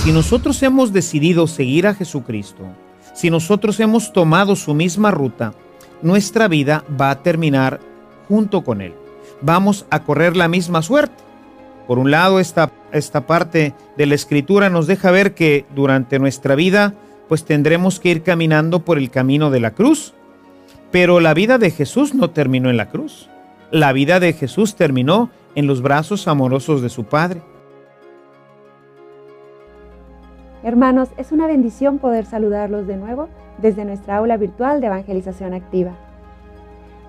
Si nosotros hemos decidido seguir a Jesucristo, si nosotros hemos tomado su misma ruta, nuestra vida va a terminar junto con Él. Vamos a correr la misma suerte. Por un lado, esta parte de la Escritura nos deja ver que durante nuestra vida, pues tendremos que ir caminando por el camino de la cruz. Pero la vida de Jesús no terminó en la cruz. La vida de Jesús terminó en los brazos amorosos de su Padre. Hermanos, es una bendición poder saludarlos de nuevo desde nuestra aula virtual de Evangelización Activa.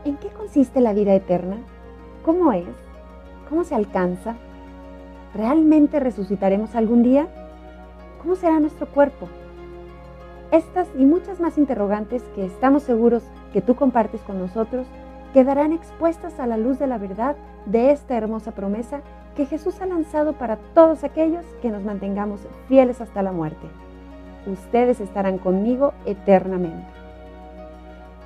¿En qué consiste la vida eterna? ¿Cómo es? ¿Cómo se alcanza? ¿Realmente resucitaremos algún día? ¿Cómo será nuestro cuerpo? Estas y muchas más interrogantes que estamos seguros que tú compartes con nosotros quedarán expuestas a la luz de la verdad de esta hermosa promesa que Jesús ha lanzado para todos aquellos que nos mantengamos fieles hasta la muerte. Ustedes estarán conmigo eternamente.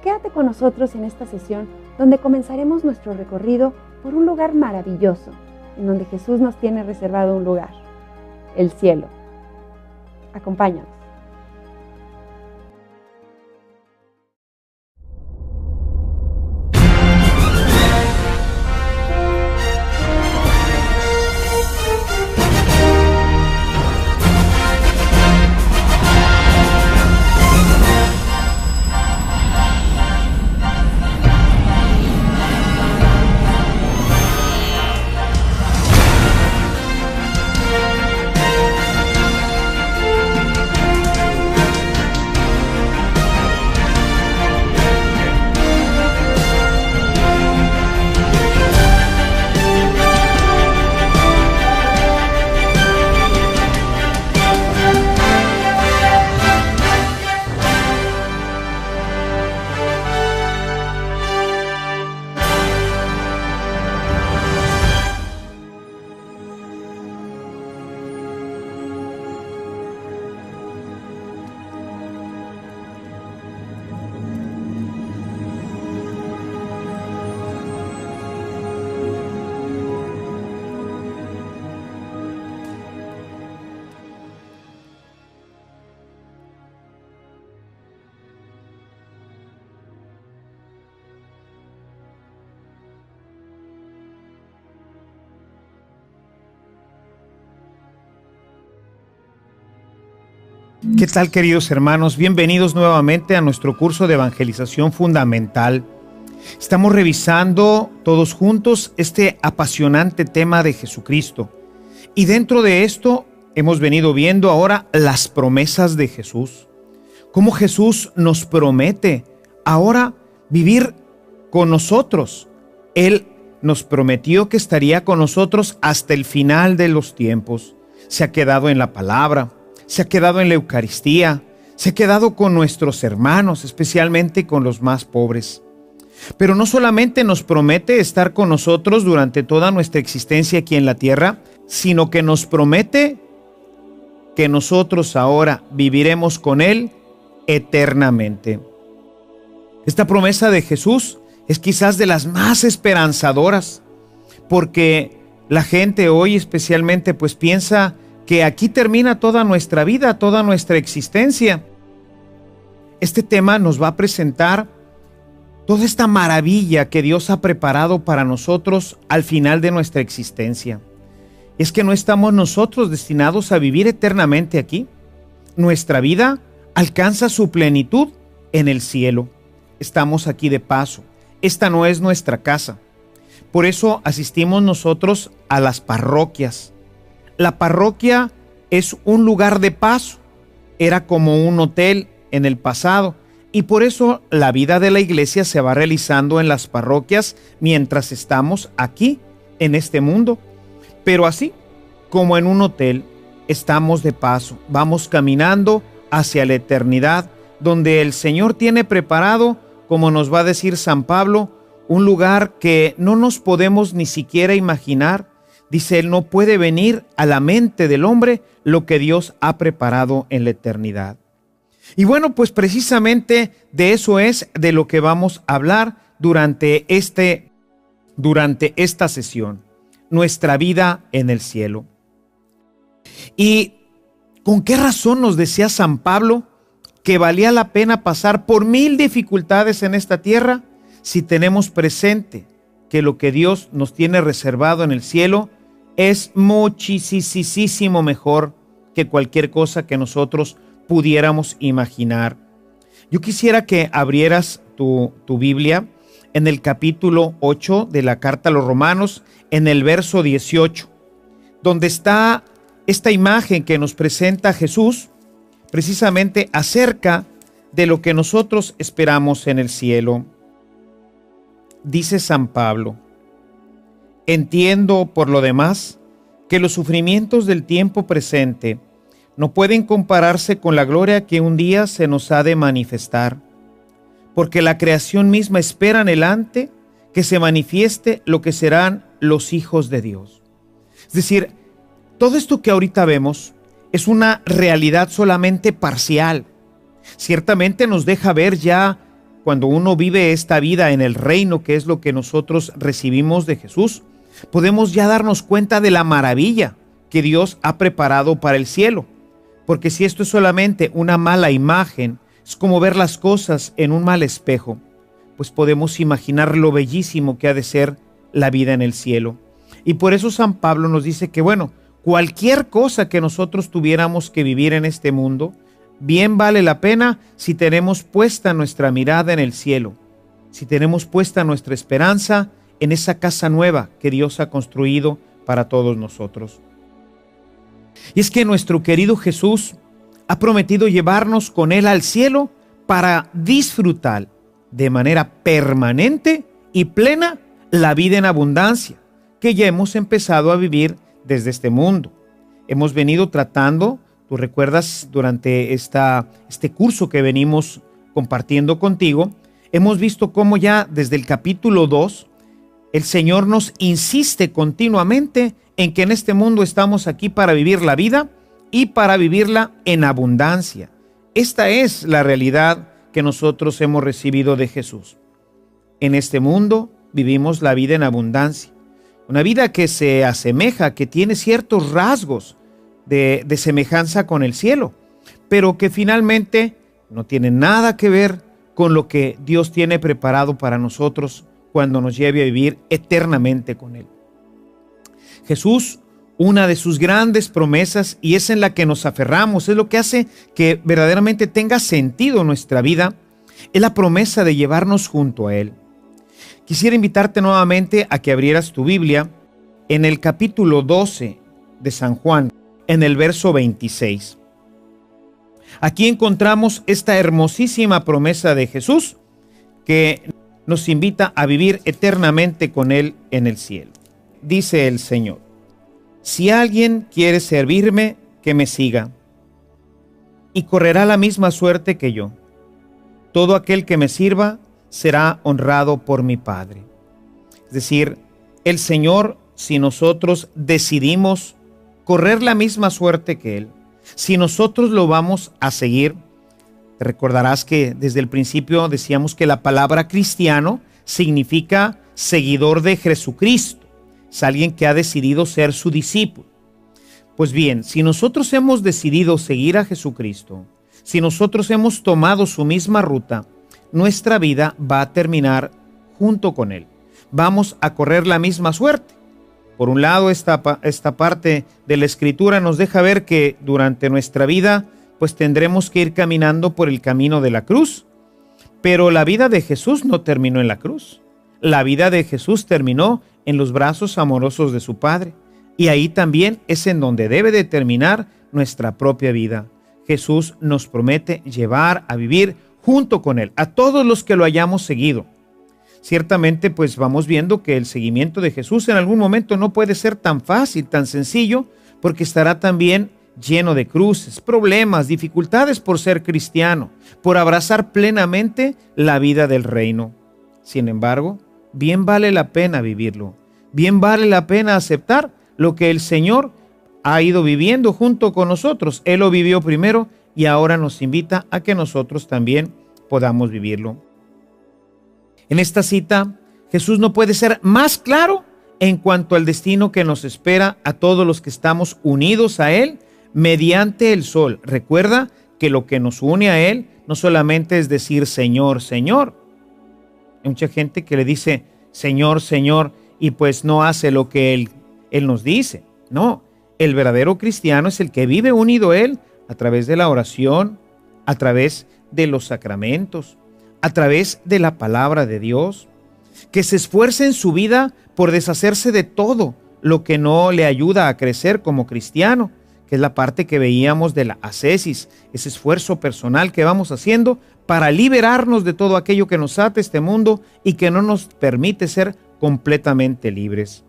Quédate con nosotros en esta sesión donde comenzaremos nuestro recorrido por un lugar maravilloso, en donde Jesús nos tiene reservado un lugar, el cielo. Acompáñanos. ¿Qué tal, queridos hermanos? Bienvenidos nuevamente a nuestro curso de evangelización fundamental. Estamos revisando todos juntos este apasionante tema de Jesucristo. Y dentro de esto hemos venido viendo ahora las promesas de Jesús. Cómo Jesús nos promete ahora vivir con nosotros. Él nos prometió que estaría con nosotros hasta el final de los tiempos. Se ha quedado en la palabra. Se ha quedado en la Eucaristía, se ha quedado con nuestros hermanos, especialmente con los más pobres. Pero no solamente nos promete estar con nosotros durante toda nuestra existencia aquí en la tierra, sino que nos promete que nosotros ahora viviremos con Él eternamente. Esta promesa de Jesús es quizás de las más esperanzadoras, porque la gente hoy especialmente pues piensa que aquí termina toda nuestra vida, toda nuestra existencia. Este tema nos va a presentar toda esta maravilla que Dios ha preparado para nosotros al final de nuestra existencia. Es que no estamos nosotros destinados a vivir eternamente aquí. Nuestra vida alcanza su plenitud en el cielo. Estamos aquí de paso. Esta no es nuestra casa. Por eso asistimos nosotros a las parroquias. La parroquia es un lugar de paso, era como un hotel en el pasado y por eso la vida de la iglesia se va realizando en las parroquias mientras estamos aquí en este mundo. Pero así como en un hotel estamos de paso, vamos caminando hacia la eternidad donde el Señor tiene preparado, como nos va a decir San Pablo, un lugar que no nos podemos ni siquiera imaginar. Dice él, no puede venir a la mente del hombre lo que Dios ha preparado en la eternidad. Y bueno, pues precisamente de eso es de lo que vamos a hablar durante esta sesión. Nuestra vida en el cielo. Y ¿Con qué razón nos decía San Pablo que valía la pena pasar por 1000 dificultades en esta tierra si tenemos presente que lo que Dios nos tiene reservado en el cielo es muchísimo mejor que cualquier cosa que nosotros pudiéramos imaginar? Yo quisiera que abrieras tu Biblia en el capítulo 8 de la carta a los Romanos, en el verso 18, donde está esta imagen que nos presenta Jesús, precisamente acerca de lo que nosotros esperamos en el cielo. Dice San Pablo: entiendo por lo demás que los sufrimientos del tiempo presente no pueden compararse con la gloria que un día se nos ha de manifestar, porque la creación misma espera anhelante que se manifieste lo que serán los hijos de Dios. Es decir, todo esto que ahorita vemos es una realidad solamente parcial. Ciertamente nos deja ver ya cuando uno vive esta vida en el reino, que es lo que nosotros recibimos de Jesús, podemos ya darnos cuenta de la maravilla que Dios ha preparado para el cielo. Porque si esto es solamente una mala imagen, es como ver las cosas en un mal espejo, pues podemos imaginar lo bellísimo que ha de ser la vida en el cielo. Y por eso San Pablo nos dice que, bueno, cualquier cosa que nosotros tuviéramos que vivir en este mundo, bien vale la pena si tenemos puesta nuestra mirada en el cielo, si tenemos puesta nuestra esperanza en esa casa nueva que Dios ha construido para todos nosotros. Y es que nuestro querido Jesús ha prometido llevarnos con Él al cielo para disfrutar de manera permanente y plena la vida en abundancia que ya hemos empezado a vivir desde este mundo. Hemos venido tratando, tú recuerdas, durante este curso que venimos compartiendo contigo, hemos visto cómo ya desde el capítulo 2, el Señor nos insiste continuamente en que en este mundo estamos aquí para vivir la vida y para vivirla en abundancia. Esta es la realidad que nosotros hemos recibido de Jesús. En este mundo vivimos la vida en abundancia. Una vida que se asemeja, que tiene ciertos rasgos de semejanza con el cielo, pero que finalmente no tiene nada que ver con lo que Dios tiene preparado para nosotros cuando nos lleve a vivir eternamente con Él. Jesús, una de sus grandes promesas, y es en la que nos aferramos, es lo que hace que verdaderamente tenga sentido nuestra vida, es la promesa de llevarnos junto a Él. Quisiera invitarte nuevamente a que abrieras tu Biblia en el capítulo 12 de San Juan, en el verso 26. Aquí encontramos esta hermosísima promesa de Jesús que nos invita a vivir eternamente con Él en el cielo. Dice el Señor: si alguien quiere servirme, que me siga, y correrá la misma suerte que yo. Todo aquel que me sirva será honrado por mi Padre. Es decir, el Señor, si nosotros decidimos correr la misma suerte que Él, si nosotros lo vamos a seguir, te recordarás que desde el principio decíamos que la palabra cristiano significa seguidor de Jesucristo. Es alguien que ha decidido ser su discípulo. Pues bien, si nosotros hemos decidido seguir a Jesucristo, si nosotros hemos tomado su misma ruta, nuestra vida va a terminar junto con Él. Vamos a correr la misma suerte. Por un lado, esta parte de la Escritura nos deja ver que durante nuestra vida, pues tendremos que ir caminando por el camino de la cruz. Pero la vida de Jesús no terminó en la cruz. La vida de Jesús terminó en los brazos amorosos de su Padre. Y ahí también es en donde debe de terminar nuestra propia vida. Jesús nos promete llevar a vivir junto con Él a todos los que lo hayamos seguido. Ciertamente, pues vamos viendo que el seguimiento de Jesús en algún momento no puede ser tan fácil, tan sencillo, porque estará también lleno de cruces, problemas, dificultades por ser cristiano, por abrazar plenamente la vida del reino. Sin embargo, bien vale la pena vivirlo, bien vale la pena aceptar lo que el Señor ha ido viviendo junto con nosotros. Él lo vivió primero y ahora nos invita a que nosotros también podamos vivirlo. En esta cita, Jesús no puede ser más claro en cuanto al destino que nos espera a todos los que estamos unidos a Él mediante el sol. Recuerda que lo que nos une a Él no solamente es decir Señor, Señor. Hay mucha gente que le dice Señor, Señor, y pues no hace lo que Él nos dice. No, el verdadero cristiano es el que vive unido a Él a través de la oración, a través de los sacramentos, a través de la palabra de Dios, que se esfuerce en su vida por deshacerse de todo lo que no le ayuda a crecer como cristiano, que es la parte que veíamos de la ascesis, ese esfuerzo personal que vamos haciendo para liberarnos de todo aquello que nos ata a este mundo y que no nos permite ser completamente libres.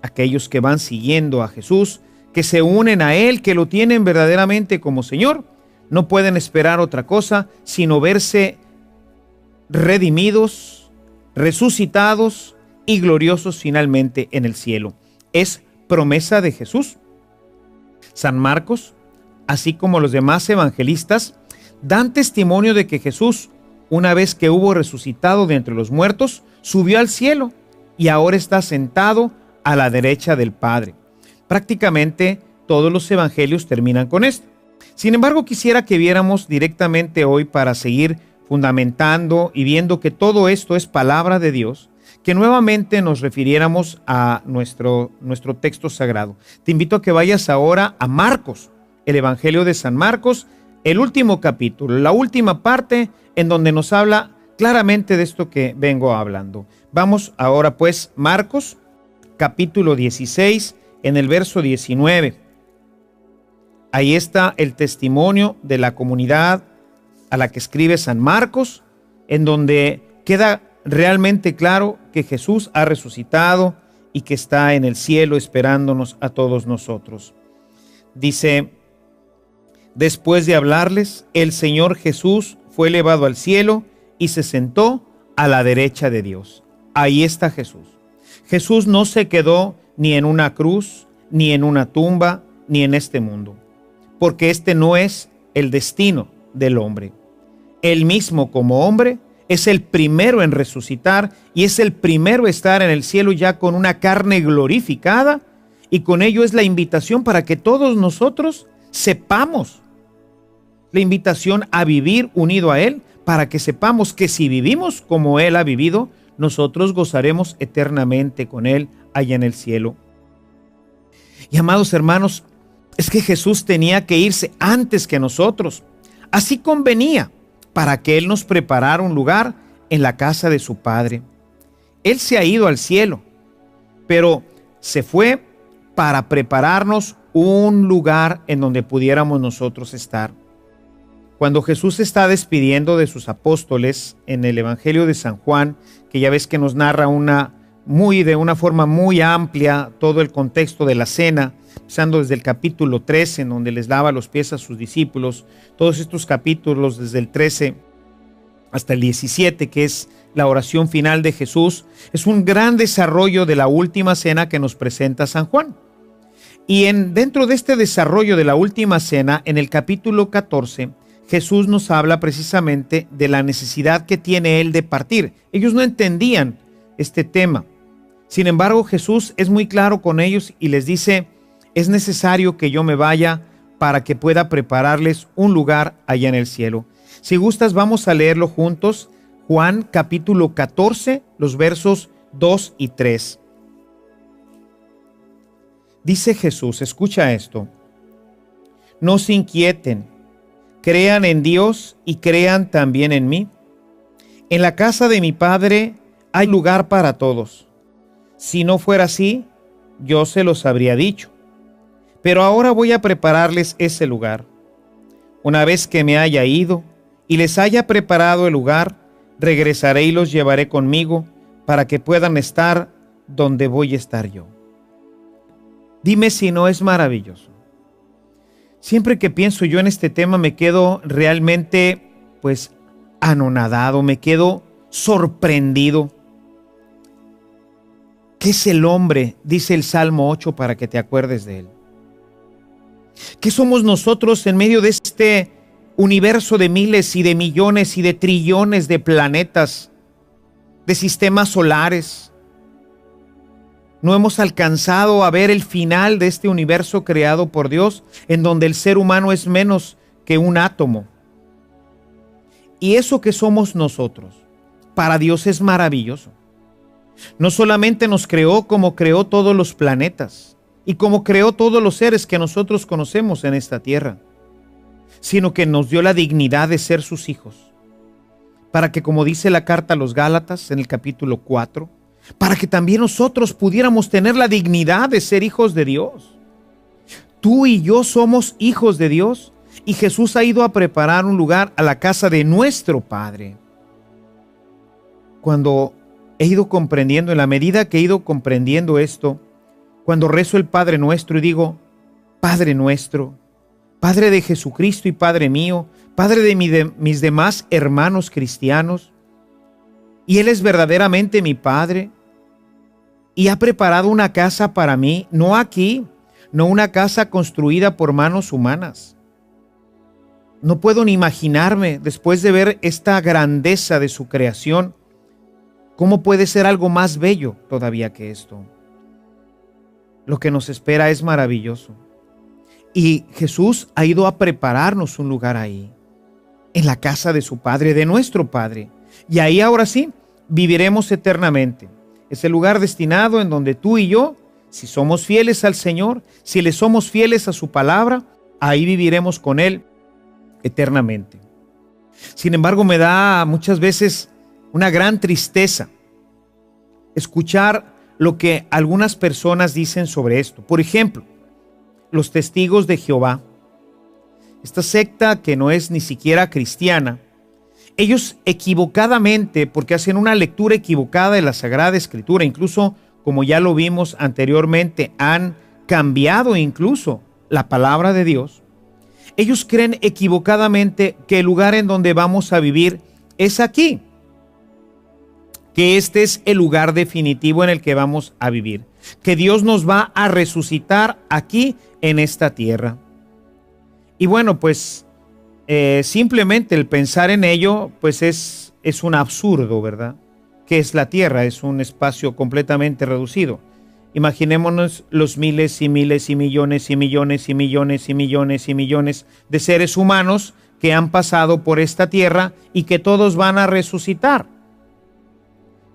Aquellos que van siguiendo a Jesús, que se unen a Él, que lo tienen verdaderamente como Señor, no pueden esperar otra cosa sino verse redimidos, resucitados y gloriosos finalmente en el cielo. Es promesa de Jesús. San Marcos, así como los demás evangelistas, dan testimonio de que Jesús, una vez que hubo resucitado de entre los muertos, subió al cielo y ahora está sentado a la derecha del Padre. Prácticamente todos los evangelios terminan con esto. Sin embargo, quisiera que viéramos directamente hoy, para seguir fundamentando y viendo que todo esto es palabra de Dios, que nuevamente nos refiriéramos a nuestro texto sagrado. Te invito a que vayas ahora a Marcos, el Evangelio de San Marcos, el último capítulo, la última parte en donde nos habla claramente de esto que vengo hablando. Vamos ahora pues, Marcos, capítulo 16, en el verso 19. Ahí está el testimonio de la comunidad a la que escribe San Marcos, en donde queda realmente claro que Jesús ha resucitado y que está en el cielo esperándonos a todos nosotros. Dice: después de hablarles, el Señor Jesús fue elevado al cielo y se sentó a la derecha de Dios. Ahí está Jesús. Jesús no se quedó ni en una cruz, ni en una tumba, ni en este mundo, porque este no es el destino del hombre. Él mismo, como hombre, es el primero en resucitar y es el primero a estar en el cielo ya con una carne glorificada, y con ello es la invitación para que todos nosotros sepamos, la invitación a vivir unido a Él, para que sepamos que si vivimos como Él ha vivido, nosotros gozaremos eternamente con Él allá en el cielo. Y amados hermanos, es que Jesús tenía que irse antes que nosotros. Así convenía, para que Él nos preparara un lugar en la casa de su Padre. Él se ha ido al cielo, pero se fue para prepararnos un lugar en donde pudiéramos nosotros estar. Cuando Jesús se está despidiendo de sus apóstoles en el Evangelio de San Juan, que ya ves que nos narra de una forma muy amplia todo el contexto de la cena, empezando desde el capítulo 13, en donde les lava los pies a sus discípulos, todos estos capítulos desde el 13 hasta el 17, que es la oración final de Jesús, es un gran desarrollo de la última cena que nos presenta San Juan. Y dentro de este desarrollo de la última cena, en el capítulo 14, Jesús nos habla precisamente de la necesidad que tiene Él de partir. Ellos no entendían este tema. Sin embargo, Jesús es muy claro con ellos y les dice: es necesario que yo me vaya para que pueda prepararles un lugar allá en el cielo. Si gustas, vamos a leerlo juntos. Juan capítulo 14, los versos 2 y 3. Dice Jesús, escucha esto: no se inquieten, crean en Dios y crean también en mí. En la casa de mi Padre hay lugar para todos. Si no fuera así, yo se los habría dicho. Pero ahora voy a prepararles ese lugar. Una vez que me haya ido y les haya preparado el lugar, regresaré y los llevaré conmigo para que puedan estar donde voy a estar yo. Dime si no es maravilloso. Siempre que pienso yo en este tema me quedo realmente anonadado, me quedo sorprendido. ¿Qué es el hombre? Dice el Salmo 8 para que te acuerdes de él. ¿Qué somos nosotros en medio de este universo de miles y de millones y de trillones de planetas, de sistemas solares? No hemos alcanzado a ver el final de este universo creado por Dios, en donde el ser humano es menos que un átomo. Y eso que somos nosotros, para Dios es maravilloso. No solamente nos creó como creó todos los planetas y como creó todos los seres que nosotros conocemos en esta tierra, sino que nos dio la dignidad de ser sus hijos, para que, como dice la carta a los Gálatas en el capítulo 4, para que también nosotros pudiéramos tener la dignidad de ser hijos de Dios. Tú y yo somos hijos de Dios y Jesús ha ido a preparar un lugar a la casa de nuestro Padre. Cuando he ido comprendiendo, en la medida que he ido comprendiendo esto, cuando rezo el Padre Nuestro y digo, Padre nuestro, Padre de Jesucristo y Padre mío, Padre de mis demás hermanos cristianos, y Él es verdaderamente mi Padre, y ha preparado una casa para mí, no aquí, no una casa construida por manos humanas. No puedo ni imaginarme, después de ver esta grandeza de su creación, cómo puede ser algo más bello todavía que esto. Lo que nos espera es maravilloso. Y Jesús ha ido a prepararnos un lugar ahí, en la casa de su Padre, de nuestro Padre. Y ahí ahora sí, viviremos eternamente. Es el lugar destinado en donde tú y yo, si somos fieles al Señor, si le somos fieles a su palabra, ahí viviremos con Él eternamente. Sin embargo, me da muchas veces una gran tristeza escuchar lo que algunas personas dicen sobre esto. Por ejemplo, los testigos de Jehová, esta secta que no es ni siquiera cristiana, ellos equivocadamente, porque hacen una lectura equivocada de la Sagrada Escritura, incluso como ya lo vimos anteriormente, han cambiado incluso la palabra de Dios. Ellos creen equivocadamente que el lugar en donde vamos a vivir es aquí, que este es el lugar definitivo en el que vamos a vivir, que Dios nos va a resucitar aquí en esta tierra. Y bueno, pues simplemente el pensar en ello, pues es un absurdo, ¿verdad? ¿Qué es la tierra? Es un espacio completamente reducido. Imaginémonos los miles y miles y millones y millones y millones y millones y millones de seres humanos que han pasado por esta tierra y que todos van a resucitar.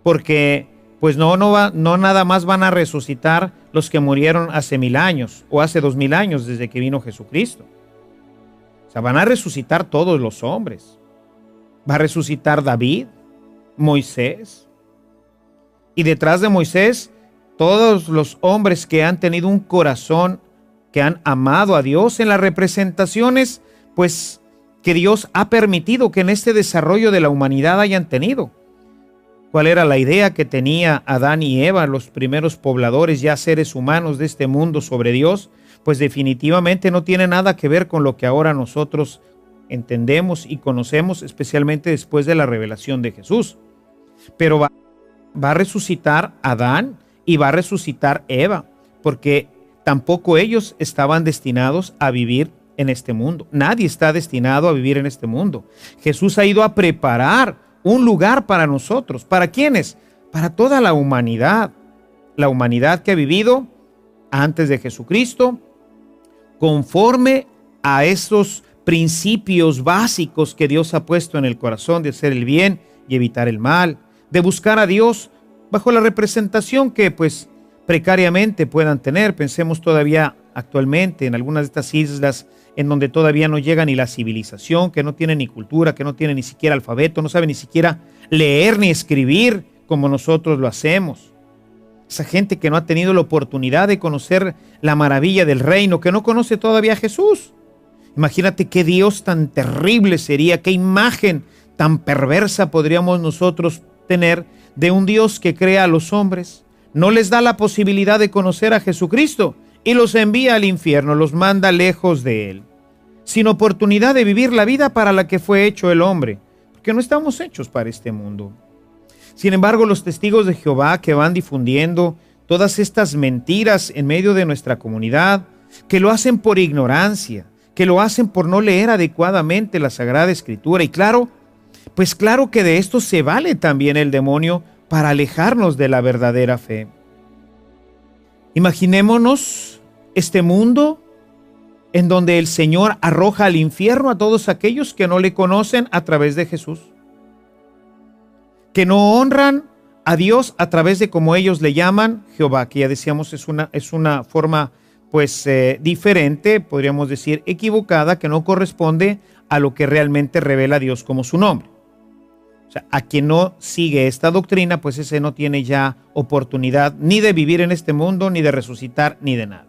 Porque pues no nada más van a resucitar los que murieron hace 1000 años o hace 2000 años desde que vino Jesucristo. O sea, van a resucitar todos los hombres. Va a resucitar David, Moisés. Y detrás de Moisés, todos los hombres que han tenido un corazón, que han amado a Dios en las representaciones, pues que Dios ha permitido que en este desarrollo de la humanidad hayan tenido. ¿Cuál era la idea que tenía Adán y Eva, los primeros pobladores, ya seres humanos de este mundo, sobre Dios? Pues definitivamente no tiene nada que ver con lo que ahora nosotros entendemos y conocemos, especialmente después de la revelación de Jesús. Pero va a resucitar Adán y va a resucitar Eva, porque tampoco ellos estaban destinados a vivir en este mundo. Nadie está destinado a vivir en este mundo. Jesús ha ido a preparar un lugar para nosotros. ¿Para quiénes? Para toda la humanidad. La humanidad que ha vivido antes de Jesucristo, conforme a esos principios básicos que Dios ha puesto en el corazón de hacer el bien y evitar el mal, de buscar a Dios bajo la representación que pues precariamente puedan tener. Pensemos todavía actualmente en algunas de estas islas en donde todavía no llega ni la civilización, que no tiene ni cultura, que no tiene ni siquiera alfabeto, no sabe ni siquiera leer ni escribir como nosotros lo hacemos. Esa gente que no ha tenido la oportunidad de conocer la maravilla del reino, que no conoce todavía a Jesús. Imagínate qué Dios tan terrible sería, qué imagen tan perversa podríamos nosotros tener de un Dios que crea a los hombres, no les da la posibilidad de conocer a Jesucristo y los envía al infierno, los manda lejos de Él, sin oportunidad de vivir la vida para la que fue hecho el hombre, porque no estamos hechos para este mundo. Sin embargo, los testigos de Jehová que van difundiendo todas estas mentiras en medio de nuestra comunidad, que lo hacen por ignorancia, que lo hacen por no leer adecuadamente la Sagrada Escritura, y claro, pues claro que de esto se vale también el demonio para alejarnos de la verdadera fe. Imaginémonos este mundo en donde el Señor arroja al infierno a todos aquellos que no le conocen a través de Jesús, que no honran a Dios a través de como ellos le llaman Jehová, que ya decíamos es una forma pues diferente, podríamos decir equivocada, que no corresponde a lo que realmente revela Dios como su nombre. O sea, a quien no sigue esta doctrina, pues ese no tiene ya oportunidad ni de vivir en este mundo, ni de resucitar, ni de nada.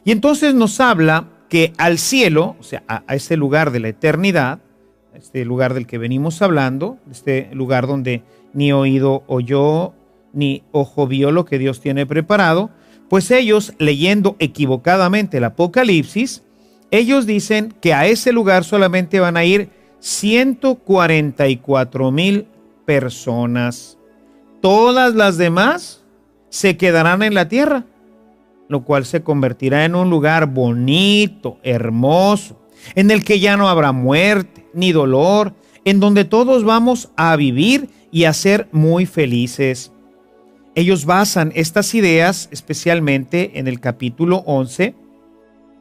Y entonces nos habla que al cielo, o sea, a ese lugar de la eternidad, este lugar del que venimos hablando, este lugar donde ni oído oyó, ni ojo vio lo que Dios tiene preparado, pues ellos, leyendo equivocadamente el Apocalipsis, ellos dicen que a ese lugar solamente van a ir 144,000 personas. Todas las demás se quedarán en la tierra, lo cual se convertirá en un lugar bonito, hermoso, en el que ya no habrá muerte ni dolor, en donde todos vamos a vivir y a ser muy felices. Ellos basan estas ideas especialmente en el capítulo 11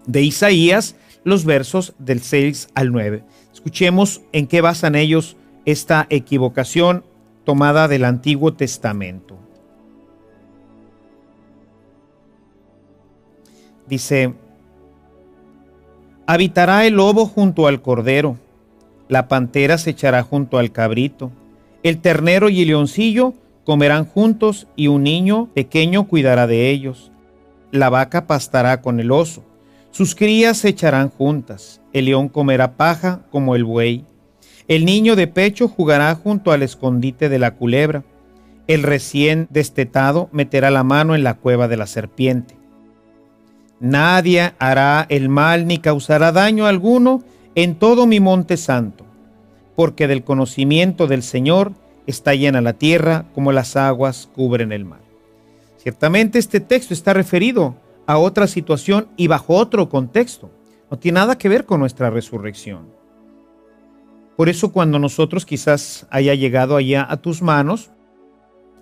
de Isaías, los versos del 6 al 9. Escuchemos en qué basan ellos esta equivocación tomada del Antiguo Testamento. Dice: habitará el lobo junto al cordero, la pantera se echará junto al cabrito, el ternero y el leoncillo comerán juntos y un niño pequeño cuidará de ellos. La vaca pastará con el oso, sus crías se echarán juntas, el león comerá paja como el buey. El niño de pecho jugará junto al escondite de la culebra, el recién destetado meterá la mano en la cueva de la serpiente. Nadie hará el mal ni causará daño alguno en todo mi monte santo, porque del conocimiento del Señor está llena la tierra como las aguas cubren el mar. Ciertamente este texto está referido a otra situación y bajo otro contexto. No tiene nada que ver con nuestra resurrección. Por eso cuando nosotros quizás haya llegado allá a tus manos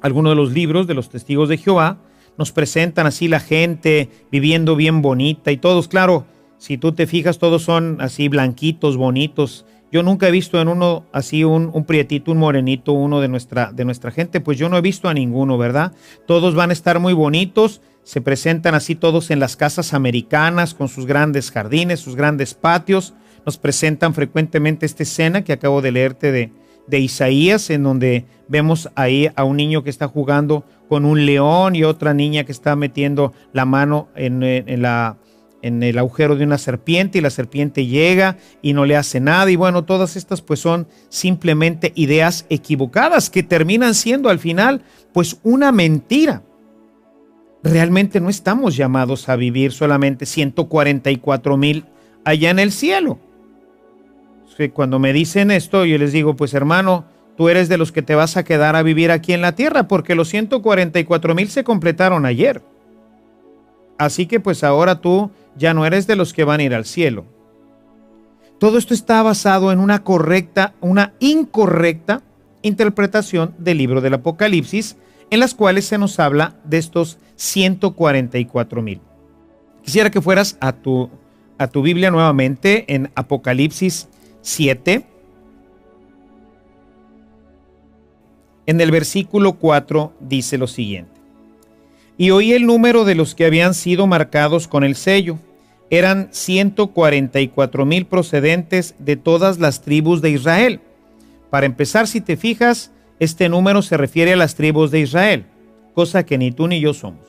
alguno de los libros de los testigos de Jehová, nos presentan así la gente viviendo bien bonita y todos, claro, si tú te fijas, todos son así blanquitos, bonitos. Yo nunca he visto en uno así un prietito, un morenito, uno de nuestra gente, pues yo no he visto a ninguno, ¿verdad? Todos van a estar muy bonitos, se presentan así todos en las casas americanas con sus grandes jardines, sus grandes patios. Nos presentan frecuentemente esta escena que acabo de leerte de Isaías, en donde vemos ahí a un niño que está jugando con un león y otra niña que está metiendo la mano en el agujero de una serpiente y la serpiente llega y no le hace nada. Y bueno, todas estas pues son simplemente ideas equivocadas que terminan siendo al final pues una mentira. Realmente no estamos llamados a vivir solamente 144,000 allá en el cielo. Cuando me dicen esto, yo les digo, pues hermano, tú eres de los que te vas a quedar a vivir aquí en la tierra, porque los 144,000 se completaron ayer. Así que pues ahora tú ya no eres de los que van a ir al cielo. Todo esto está basado en una incorrecta interpretación del libro del Apocalipsis, en las cuales se nos habla de estos 144,000. Quisiera que fueras a tu Biblia nuevamente en Apocalipsis 7. En el versículo 4 dice lo siguiente: y oí el número de los que habían sido marcados con el sello. Eran 144,000 procedentes de todas las tribus de Israel. Para empezar, si te fijas, este número se refiere a las tribus de Israel, cosa que ni tú ni yo somos.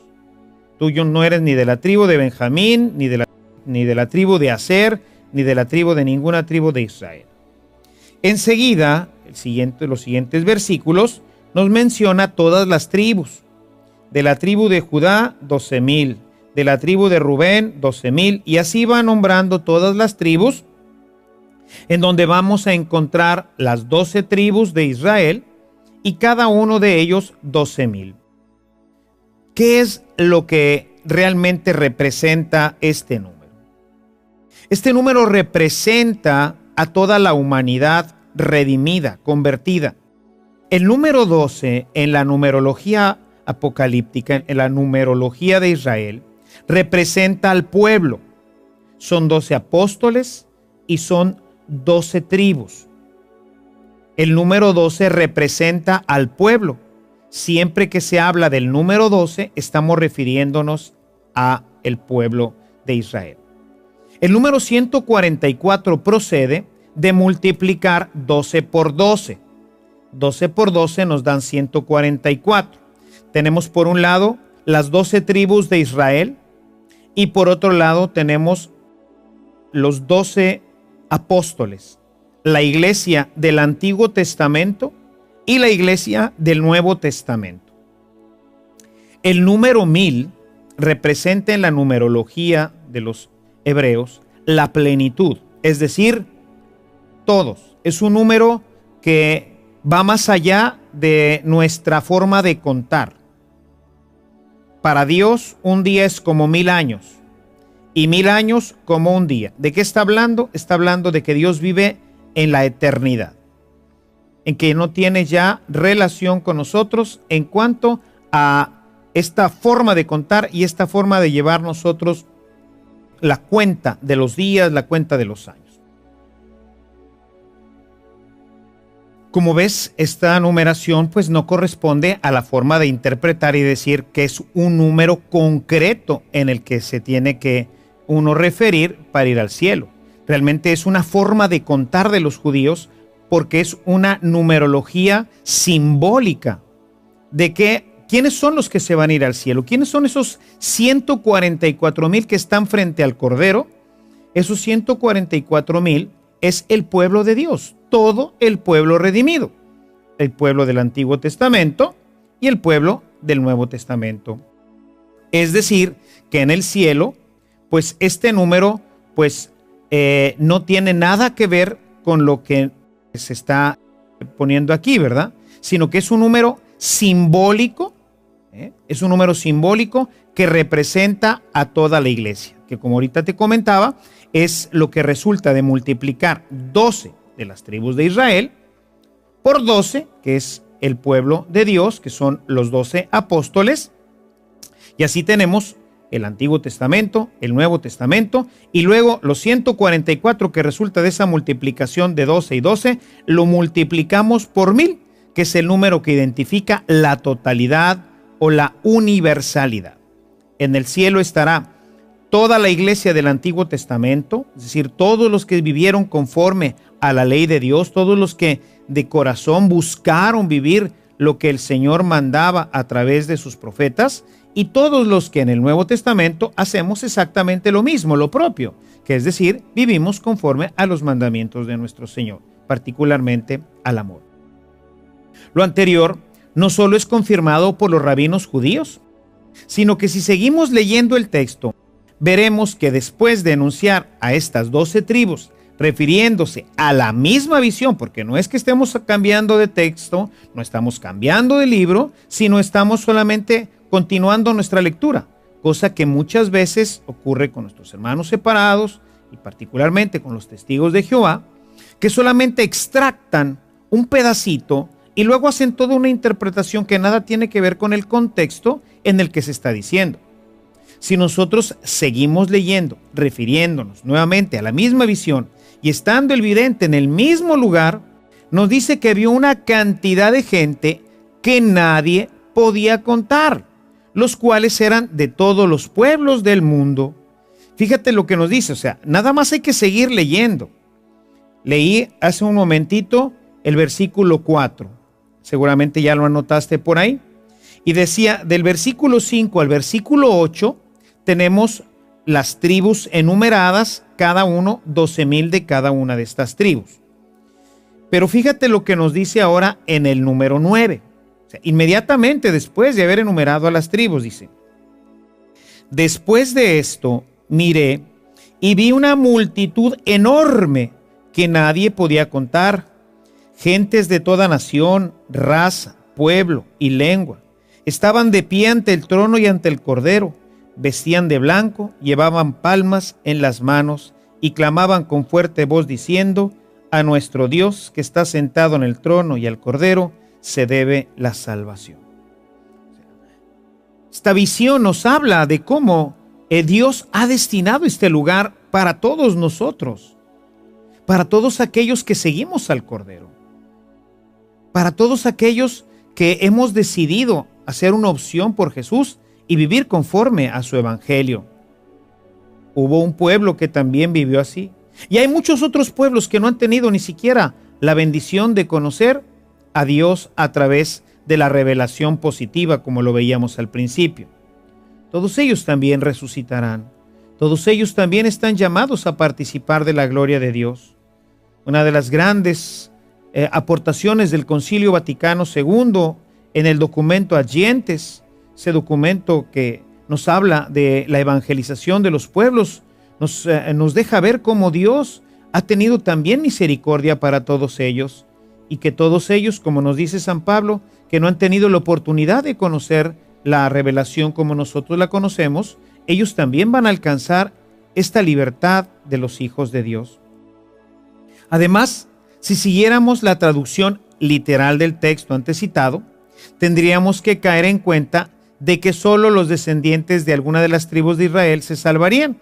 Tú no eres ni de la tribu de Benjamín, ni de la tribu de Aser, ni de la tribu de ninguna tribu de Israel. Enseguida, los siguientes versículos nos menciona todas las tribus. De la tribu de Judá, 12,000. De la tribu de Rubén, 12,000. Y así va nombrando todas las tribus, en donde vamos a encontrar las 12 tribus de Israel y cada uno de ellos 12,000. ¿Qué es lo que realmente representa este número? Este número representa a toda la humanidad redimida, convertida. El número 12 en la numerología apocalíptica, en la numerología de Israel, representa al pueblo. Son 12 apóstoles y son 12 tribus. El número 12 representa al pueblo. Siempre que se habla del número 12, estamos refiriéndonos a el pueblo de Israel. El número 144 procede de multiplicar 12 por 12. 12 por 12 nos dan 144. Tenemos por un lado las 12 tribus de Israel y por otro lado tenemos los 12 apóstoles, la iglesia del Antiguo Testamento y la iglesia del Nuevo Testamento. El número 1000 representa en la numerología de los hebreos la plenitud, es decir, todos. Es un número que va más allá de nuestra forma de contar. Para Dios, un día es como 1000 años y 1000 años como un día. ¿De qué está hablando? Está hablando de que Dios vive en la eternidad, en que no tiene ya relación con nosotros en cuanto a esta forma de contar y esta forma de llevar nosotros la cuenta de los días, la cuenta de los años. Como ves, esta numeración pues no corresponde a la forma de interpretar y decir que es un número concreto en el que se tiene que uno referir para ir al cielo. Realmente es una forma de contar de los judíos porque es una numerología simbólica de que quiénes son los que se van a ir al cielo. ¿Quiénes son esos 144,000 que están frente al Cordero? Esos 144,000 es el pueblo de Dios, todo el pueblo redimido, el pueblo del Antiguo Testamento y el pueblo del Nuevo Testamento. Es decir, que en el cielo, pues este número, pues no tiene nada que ver con lo que se está poniendo aquí, ¿verdad? Sino que es un número simbólico, es un número simbólico que representa a toda la iglesia, que como ahorita te comentaba, es lo que resulta de multiplicar 12 de las tribus de Israel por 12, que es el pueblo de Dios, que son los 12 apóstoles, y así tenemos el Antiguo Testamento, el Nuevo Testamento, y luego los 144 que resulta de esa multiplicación de 12 y 12, lo multiplicamos por 1000, que es el número que identifica la totalidad o la universalidad. En el cielo estará toda la iglesia del Antiguo Testamento, es decir, todos los que vivieron conforme a la ley de Dios, todos los que de corazón buscaron vivir lo que el Señor mandaba a través de sus profetas, y todos los que en el Nuevo Testamento hacemos exactamente lo mismo, lo propio, que es decir, vivimos conforme a los mandamientos de nuestro Señor, particularmente al amor. Lo anterior no solo es confirmado por los rabinos judíos, sino que si seguimos leyendo el texto, veremos que después de enunciar a estas 12 tribus, refiriéndose a la misma visión, porque no es que estemos cambiando de texto, no estamos cambiando de libro, sino estamos solamente continuando nuestra lectura, cosa que muchas veces ocurre con nuestros hermanos separados y particularmente con los testigos de Jehová, que solamente extractan un pedacito y luego hacen toda una interpretación que nada tiene que ver con el contexto en el que se está diciendo. Si nosotros seguimos leyendo, refiriéndonos nuevamente a la misma visión y estando el vidente en el mismo lugar, nos dice que vio una cantidad de gente que nadie podía contar, los cuales eran de todos los pueblos del mundo. Fíjate lo que nos dice, o sea, nada más hay que seguir leyendo. Leí hace un momentito el versículo 4, seguramente ya lo anotaste por ahí, y decía, del versículo 5 al versículo 8, tenemos las tribus enumeradas, cada uno 12,000 de cada una de estas tribus. Pero fíjate lo que nos dice ahora en el número 9. O sea, inmediatamente después de haber enumerado a las tribus, dice, después de esto miré y vi una multitud enorme que nadie podía contar, gentes de toda nación, raza, pueblo y lengua. Estaban de pie ante el trono y ante el Cordero, vestían de blanco, llevaban palmas en las manos y clamaban con fuerte voz diciendo, a nuestro Dios que está sentado en el trono y al Cordero se debe la salvación. Esta visión nos habla de cómo Dios ha destinado este lugar para todos nosotros, para todos aquellos que seguimos al Cordero, para todos aquellos que hemos decidido hacer una opción por Jesús y vivir conforme a su evangelio. Hubo un pueblo que también vivió así. Y hay muchos otros pueblos que no han tenido ni siquiera la bendición de conocer a Dios a través de la revelación positiva, como lo veíamos al principio. Todos ellos también resucitarán. Todos ellos también están llamados a participar de la gloria de Dios. Una de las grandes aportaciones del Concilio Vaticano II en el documento Adyentes, ese documento que nos habla de la evangelización de los pueblos, nos deja ver cómo Dios ha tenido también misericordia para todos ellos y que todos ellos, como nos dice San Pablo, que no han tenido la oportunidad de conocer la revelación como nosotros la conocemos, ellos también van a alcanzar esta libertad de los hijos de Dios. Además, si siguiéramos la traducción literal del texto antes citado, tendríamos que caer en cuenta de que solo los descendientes de alguna de las tribus de Israel se salvarían.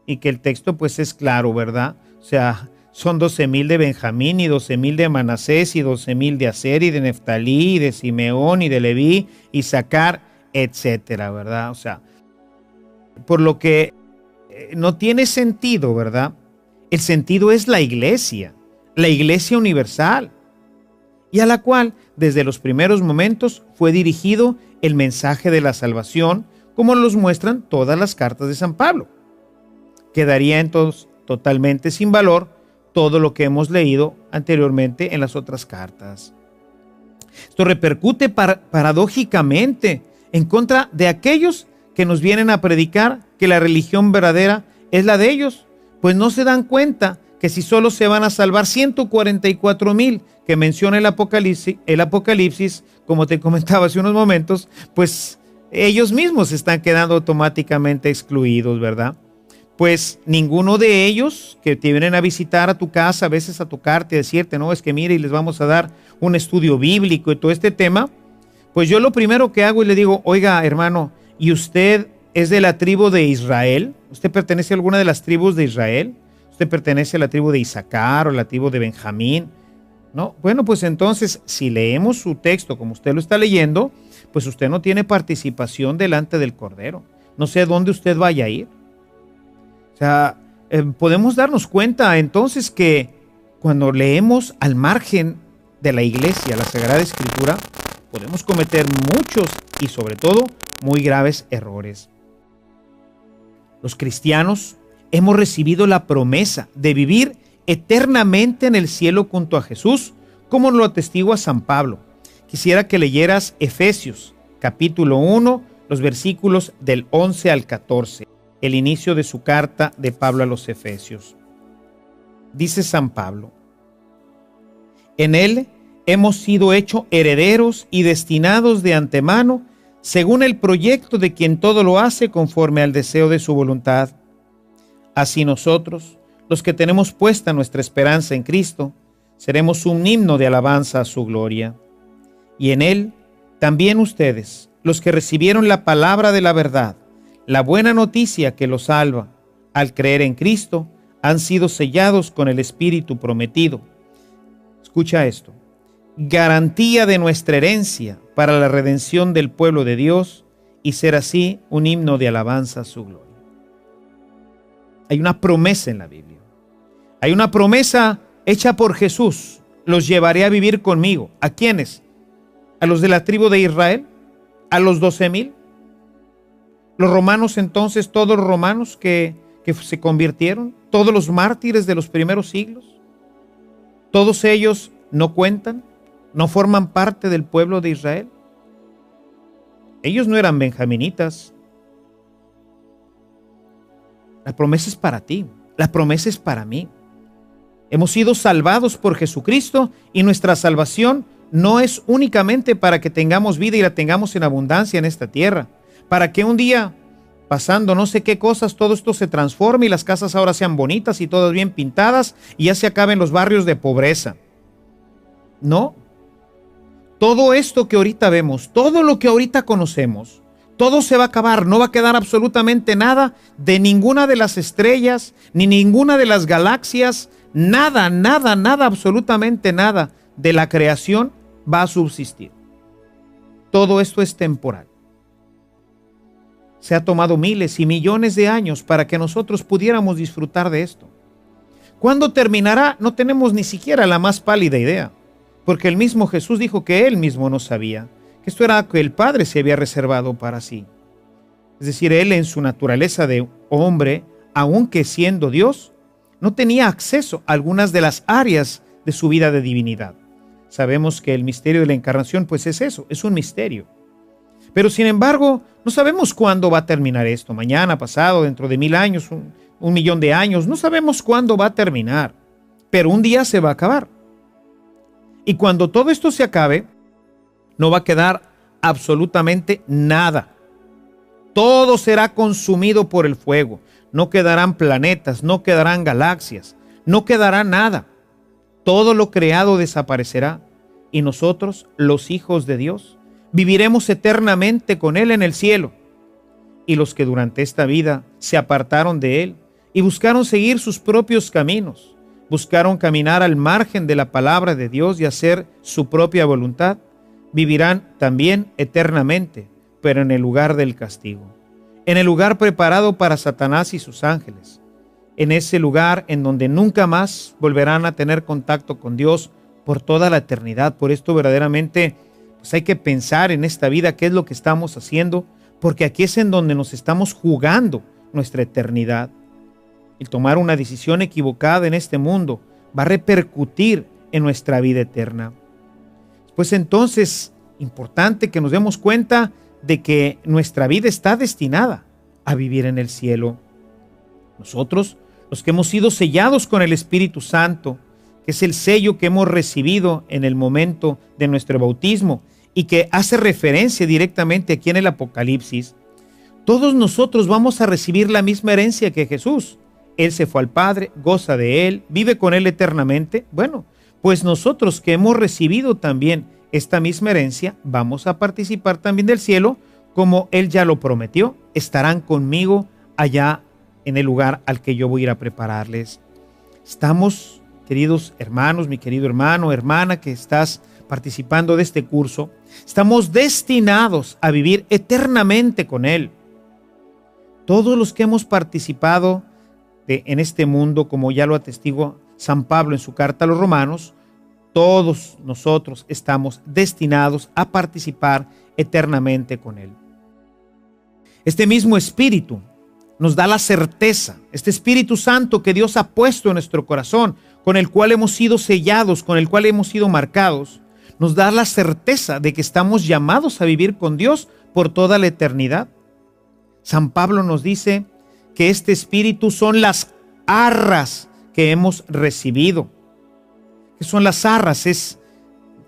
Y que el texto pues es claro, ¿verdad? O sea, son 12,000 de Benjamín y 12,000 de Manasés y 12,000 de Aser y de Neftalí y de Simeón y de Leví, Isaacar, etcétera, ¿verdad? O sea, por lo que no tiene sentido, ¿verdad? El sentido es la iglesia universal, y a la cual desde los primeros momentos fue dirigido el mensaje de la salvación, como los muestran todas las cartas de San Pablo. Quedaría entonces totalmente sin valor todo lo que hemos leído anteriormente en las otras cartas. Esto repercute paradójicamente en contra de aquellos que nos vienen a predicar que la religión verdadera es la de ellos, pues no se dan cuenta que si solo se van a salvar 144,000 que menciona el Apocalipsis, como te comentaba hace unos momentos, pues ellos mismos están quedando automáticamente excluidos, ¿verdad? Pues ninguno de ellos que te vienen a visitar a tu casa, a veces a tocarte, a decirte, no, es que mire, y les vamos a dar un estudio bíblico y todo este tema, pues yo lo primero que hago y le digo, oiga, hermano, ¿y usted es de la tribu de Israel? ¿Usted pertenece a alguna de las tribus de Israel? ¿Usted pertenece a la tribu de Isaacar o a la tribu de Benjamín? No, bueno, pues entonces, si leemos su texto como usted lo está leyendo, pues usted no tiene participación delante del Cordero. No sé a dónde usted vaya a ir. O sea, podemos darnos cuenta entonces que cuando leemos al margen de la iglesia, la Sagrada Escritura, podemos cometer muchos y sobre todo muy graves errores. Los cristianos hemos recibido la promesa de vivir eternamente en el cielo junto a Jesús, como lo atestigua San Pablo. Quisiera que leyeras Efesios, capítulo 1, los versículos del 11 al 14. El inicio de su carta de Pablo a los Efesios. Dice San Pablo: en él hemos sido hechos herederos y destinados de antemano, según el proyecto de quien todo lo hace conforme al deseo de su voluntad. Así nosotros, los que tenemos puesta nuestra esperanza en Cristo, seremos un himno de alabanza a su gloria. Y en él también ustedes, los que recibieron la palabra de la verdad, la buena noticia que los salva, al creer en Cristo, han sido sellados con el Espíritu prometido. Escucha esto: garantía de nuestra herencia para la redención del pueblo de Dios y ser así un himno de alabanza a su gloria. Hay una promesa en la Biblia. Hay una promesa hecha por Jesús. Los llevaré a vivir conmigo. ¿A quiénes? ¿A los de la tribu de Israel? ¿A los 12,000? Los romanos entonces, todos los romanos que se convirtieron, todos los mártires de los primeros siglos, todos ellos no cuentan, no forman parte del pueblo de Israel. Ellos no eran benjaminitas. La promesa es para ti, la promesa es para mí. Hemos sido salvados por Jesucristo y nuestra salvación no es únicamente para que tengamos vida y la tengamos en abundancia en esta tierra, para que un día, pasando no sé qué cosas, todo esto se transforme y las casas ahora sean bonitas y todas bien pintadas y ya se acaben los barrios de pobreza. No. Todo esto que ahorita vemos, todo lo que ahorita conocemos, Todo se va a acabar, no va a quedar absolutamente nada de ninguna de las estrellas, ni ninguna de las galaxias, nada, nada, nada, absolutamente nada de la creación va a subsistir. Todo esto es temporal. Se ha tomado miles y millones de años para que nosotros pudiéramos disfrutar de esto. ¿Cuándo terminará? No tenemos ni siquiera la más pálida idea, porque el mismo Jesús dijo que él mismo no sabía, que esto era que el Padre se había reservado para sí. Es decir, él en su naturaleza de hombre, aunque siendo Dios, no tenía acceso a algunas de las áreas de su vida de divinidad. Sabemos que el misterio de la encarnación pues es eso, es un misterio. Pero sin embargo, no sabemos cuándo va a terminar esto, mañana, pasado, dentro de 1000 años, un millón de años, no sabemos cuándo va a terminar, pero un día se va a acabar. Y cuando todo esto se acabe, no va a quedar absolutamente nada. Todo será consumido por el fuego. No quedarán planetas, no quedarán galaxias, no quedará nada. Todo lo creado desaparecerá y nosotros, los hijos de Dios, viviremos eternamente con Él en el cielo. Y los que durante esta vida se apartaron de Él y buscaron seguir sus propios caminos, buscaron caminar al margen de la palabra de Dios y hacer su propia voluntad, vivirán también eternamente, pero en el lugar del castigo, en el lugar preparado para Satanás y sus ángeles, en ese lugar en donde nunca más volverán a tener contacto con Dios por toda la eternidad. Por esto verdaderamente pues hay que pensar en esta vida qué es lo que estamos haciendo, porque aquí es en donde nos estamos jugando nuestra eternidad. El tomar una decisión equivocada en este mundo va a repercutir en nuestra vida eterna. Pues entonces, importante que nos demos cuenta de que nuestra vida está destinada a vivir en el cielo. Nosotros, los que hemos sido sellados con el Espíritu Santo, que es el sello que hemos recibido en el momento de nuestro bautismo y que hace referencia directamente aquí en el Apocalipsis, todos nosotros vamos a recibir la misma herencia que Jesús. Él se fue al Padre, goza de Él, vive con Él eternamente. Bueno, pues nosotros que hemos recibido también esta misma herencia, vamos a participar también del cielo, como Él ya lo prometió. Estarán conmigo allá en el lugar al que yo voy a ir a prepararles. Estamos, queridos hermanos, mi querido hermano, hermana, que estás participando de este curso, estamos destinados a vivir eternamente con Él. Todos los que hemos participado en este mundo, como ya lo atestigua San Pablo en su carta a los Romanos, todos nosotros estamos destinados a participar eternamente con Él. Este mismo Espíritu nos da la certeza, este Espíritu Santo que Dios ha puesto en nuestro corazón, con el cual hemos sido sellados, con el cual hemos sido marcados, nos da la certeza de que estamos llamados a vivir con Dios por toda la eternidad. San Pablo nos dice que este Espíritu son las arras que hemos recibido. ¿Qué son las arras? Es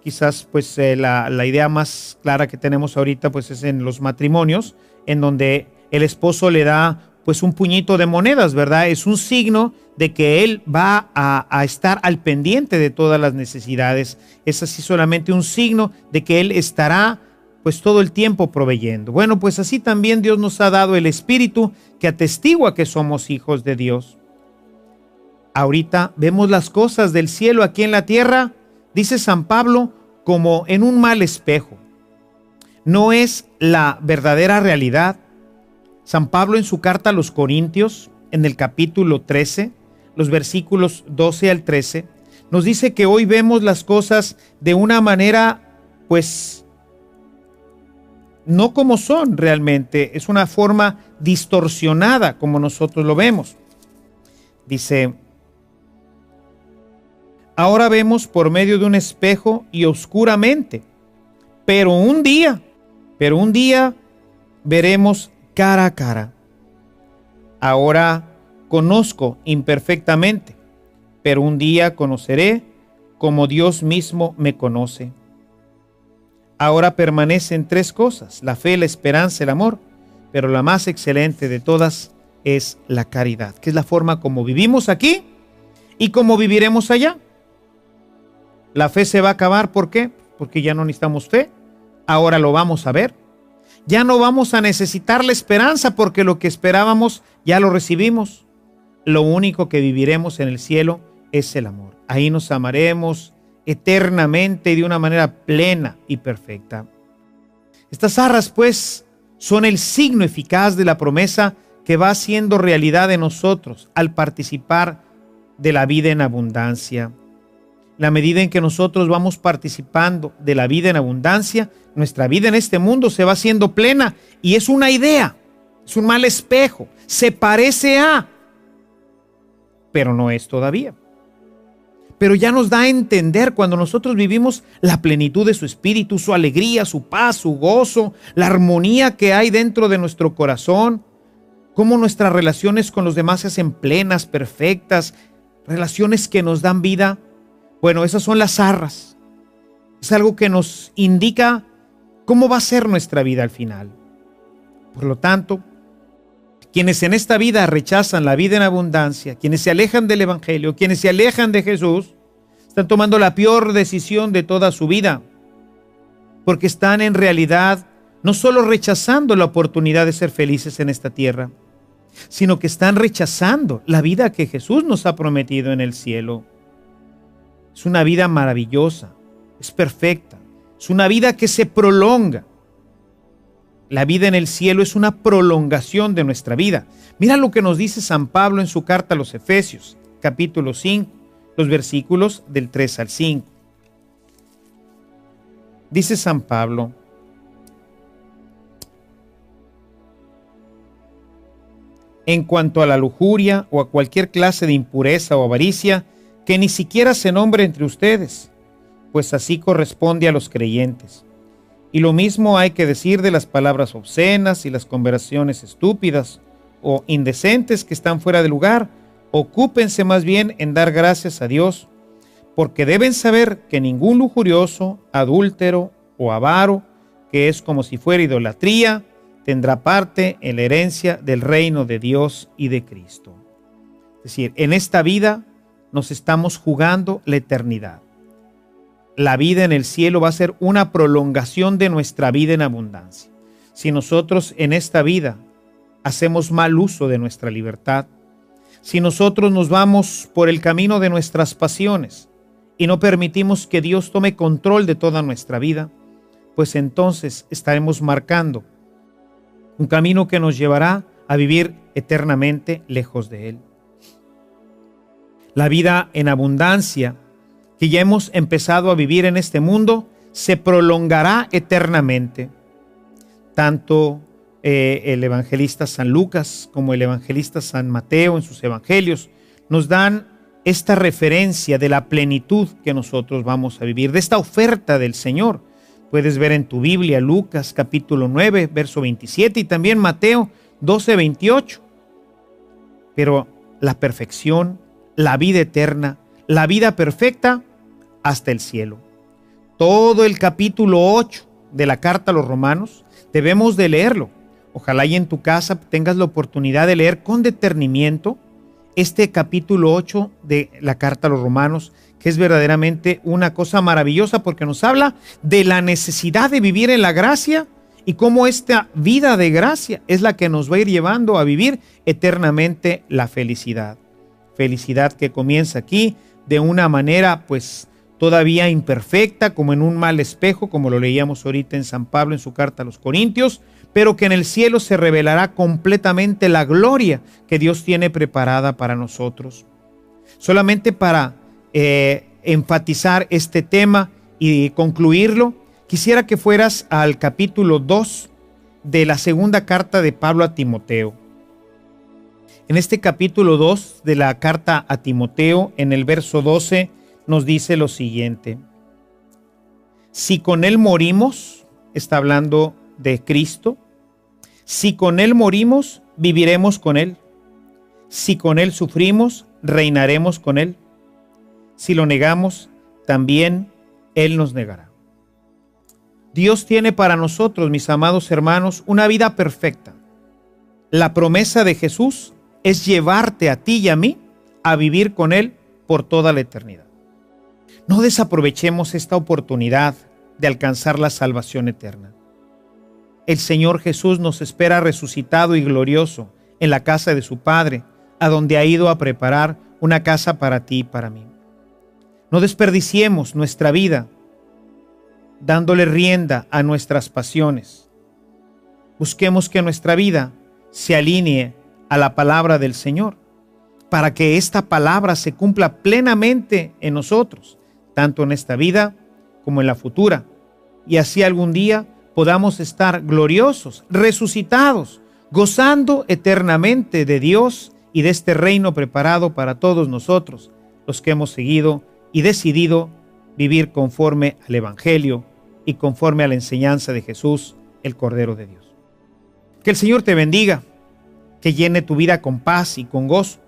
quizás pues la idea más clara que tenemos ahorita pues es en los matrimonios, en donde el esposo le da pues un puñito de monedas, ¿verdad? Es un signo de que él va a estar al pendiente de todas las necesidades. Es así solamente un signo de que él estará pues todo el tiempo proveyendo. Bueno, pues así también Dios nos ha dado el Espíritu que atestigua que somos hijos de Dios. Ahorita vemos las cosas del cielo aquí en la tierra, dice San Pablo, como en un mal espejo. No es la verdadera realidad. San Pablo en su carta a los Corintios, en el capítulo 13, los versículos 12 al 13, nos dice que hoy vemos las cosas de una manera, pues, no como son realmente, es una forma distorsionada como nosotros lo vemos. Dice: ahora vemos por medio de un espejo y oscuramente, pero un día veremos cara a cara. Ahora conozco imperfectamente, pero un día conoceré como Dios mismo me conoce. Ahora permanecen tres cosas: la fe, la esperanza, el amor, pero la más excelente de todas es la caridad, que es la forma como vivimos aquí y como viviremos allá. La fe se va a acabar, ¿por qué? Porque ya no necesitamos fe, ahora lo vamos a ver. Ya no vamos a necesitar la esperanza porque lo que esperábamos ya lo recibimos. Lo único que viviremos en el cielo es el amor. Ahí nos amaremos eternamente y de una manera plena y perfecta. Estas arras, pues, son el signo eficaz de la promesa que va haciendo realidad en nosotros al participar de la vida en abundancia. La medida en que nosotros vamos participando de la vida en abundancia, nuestra vida en este mundo se va haciendo plena y es una idea, es un mal espejo, se parece a, pero no es todavía. Pero ya nos da a entender cuando nosotros vivimos la plenitud de su espíritu, su alegría, su paz, su gozo, la armonía que hay dentro de nuestro corazón, cómo nuestras relaciones con los demás se hacen plenas, perfectas, relaciones que nos dan vida. Bueno, esas son las arras. Es algo que nos indica cómo va a ser nuestra vida al final. Por lo tanto, quienes en esta vida rechazan la vida en abundancia, quienes se alejan del Evangelio, quienes se alejan de Jesús, están tomando la peor decisión de toda su vida, porque están en realidad no solo rechazando la oportunidad de ser felices en esta tierra, sino que están rechazando la vida que Jesús nos ha prometido en el cielo. Es una vida maravillosa, es perfecta, es una vida que se prolonga. La vida en el cielo es una prolongación de nuestra vida. Mira lo que nos dice San Pablo en su carta a los Efesios, capítulo 5, los versículos del 3 al 5. Dice San Pablo: en cuanto a la lujuria o a cualquier clase de impureza o avaricia, que ni siquiera se nombre entre ustedes, pues así corresponde a los creyentes. Y lo mismo hay que decir de las palabras obscenas y las conversaciones estúpidas o indecentes que están fuera de lugar. Ocúpense más bien en dar gracias a Dios, porque deben saber que ningún lujurioso, adúltero o avaro, que es como si fuera idolatría, tendrá parte en la herencia del reino de Dios y de Cristo. Es decir, en esta vida nos estamos jugando la eternidad. La vida en el cielo va a ser una prolongación de nuestra vida en abundancia. Si nosotros en esta vida hacemos mal uso de nuestra libertad, si nosotros nos vamos por el camino de nuestras pasiones y no permitimos que Dios tome control de toda nuestra vida, pues entonces estaremos marcando un camino que nos llevará a vivir eternamente lejos de Él. La vida en abundancia que ya hemos empezado a vivir en este mundo se prolongará eternamente. Tanto el evangelista San Lucas como el evangelista San Mateo en sus evangelios nos dan esta referencia de la plenitud que nosotros vamos a vivir, de esta oferta del Señor. Puedes ver en tu Biblia Lucas capítulo 9, verso 27 y también Mateo 12, 28. Pero la perfección, la vida eterna, la vida perfecta hasta el cielo. Todo el capítulo 8 de la carta a los Romanos debemos de leerlo. Ojalá y en tu casa tengas la oportunidad de leer con detenimiento este capítulo 8 de la carta a los Romanos, que es verdaderamente una cosa maravillosa porque nos habla de la necesidad de vivir en la gracia y cómo esta vida de gracia es la que nos va a ir llevando a vivir eternamente la felicidad. Felicidad que comienza aquí de una manera pues todavía imperfecta, como en un mal espejo, como lo leíamos ahorita en San Pablo en su carta a los Corintios, pero que en el cielo se revelará completamente la gloria que Dios tiene preparada para nosotros. Solamente para enfatizar este tema y concluirlo, quisiera que fueras al capítulo 2 de la segunda carta de Pablo a Timoteo. En este capítulo 2 de la carta a Timoteo, en el verso 12, nos dice lo siguiente: si con Él morimos, está hablando de Cristo, si con Él morimos, viviremos con Él. Si con Él sufrimos, reinaremos con Él. Si lo negamos, también Él nos negará. Dios tiene para nosotros, mis amados hermanos, una vida perfecta. La promesa de Jesús es llevarte a ti y a mí a vivir con Él por toda la eternidad. No desaprovechemos esta oportunidad de alcanzar la salvación eterna. el Señor Jesús nos espera resucitado y glorioso en la casa de su Padre, a donde ha ido a preparar una casa para ti y para mí. No desperdiciemos nuestra vida dándole rienda a nuestras pasiones. Busquemos que nuestra vida se alinee a la palabra del Señor, para que esta palabra se cumpla plenamente en nosotros, tanto en esta vida como en la futura, y así algún día podamos estar gloriosos, resucitados, gozando eternamente de Dios y de este reino preparado para todos nosotros, los que hemos seguido y decidido vivir conforme al Evangelio y conforme a la enseñanza de Jesús, el Cordero de Dios. Que el Señor te bendiga, que llene tu vida con paz y con gozo,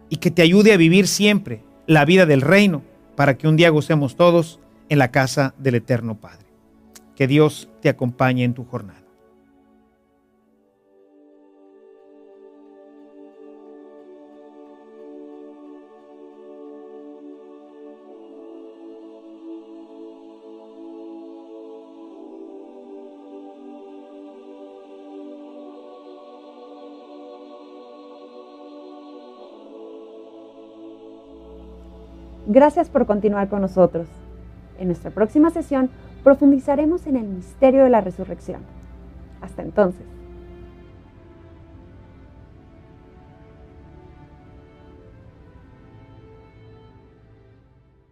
y que te ayude a vivir siempre la vida del reino, para que un día gocemos todos en la casa del Eterno Padre. Que Dios te acompañe en tu jornada. Gracias por continuar con nosotros. En nuestra próxima sesión profundizaremos en el misterio de la resurrección. Hasta entonces.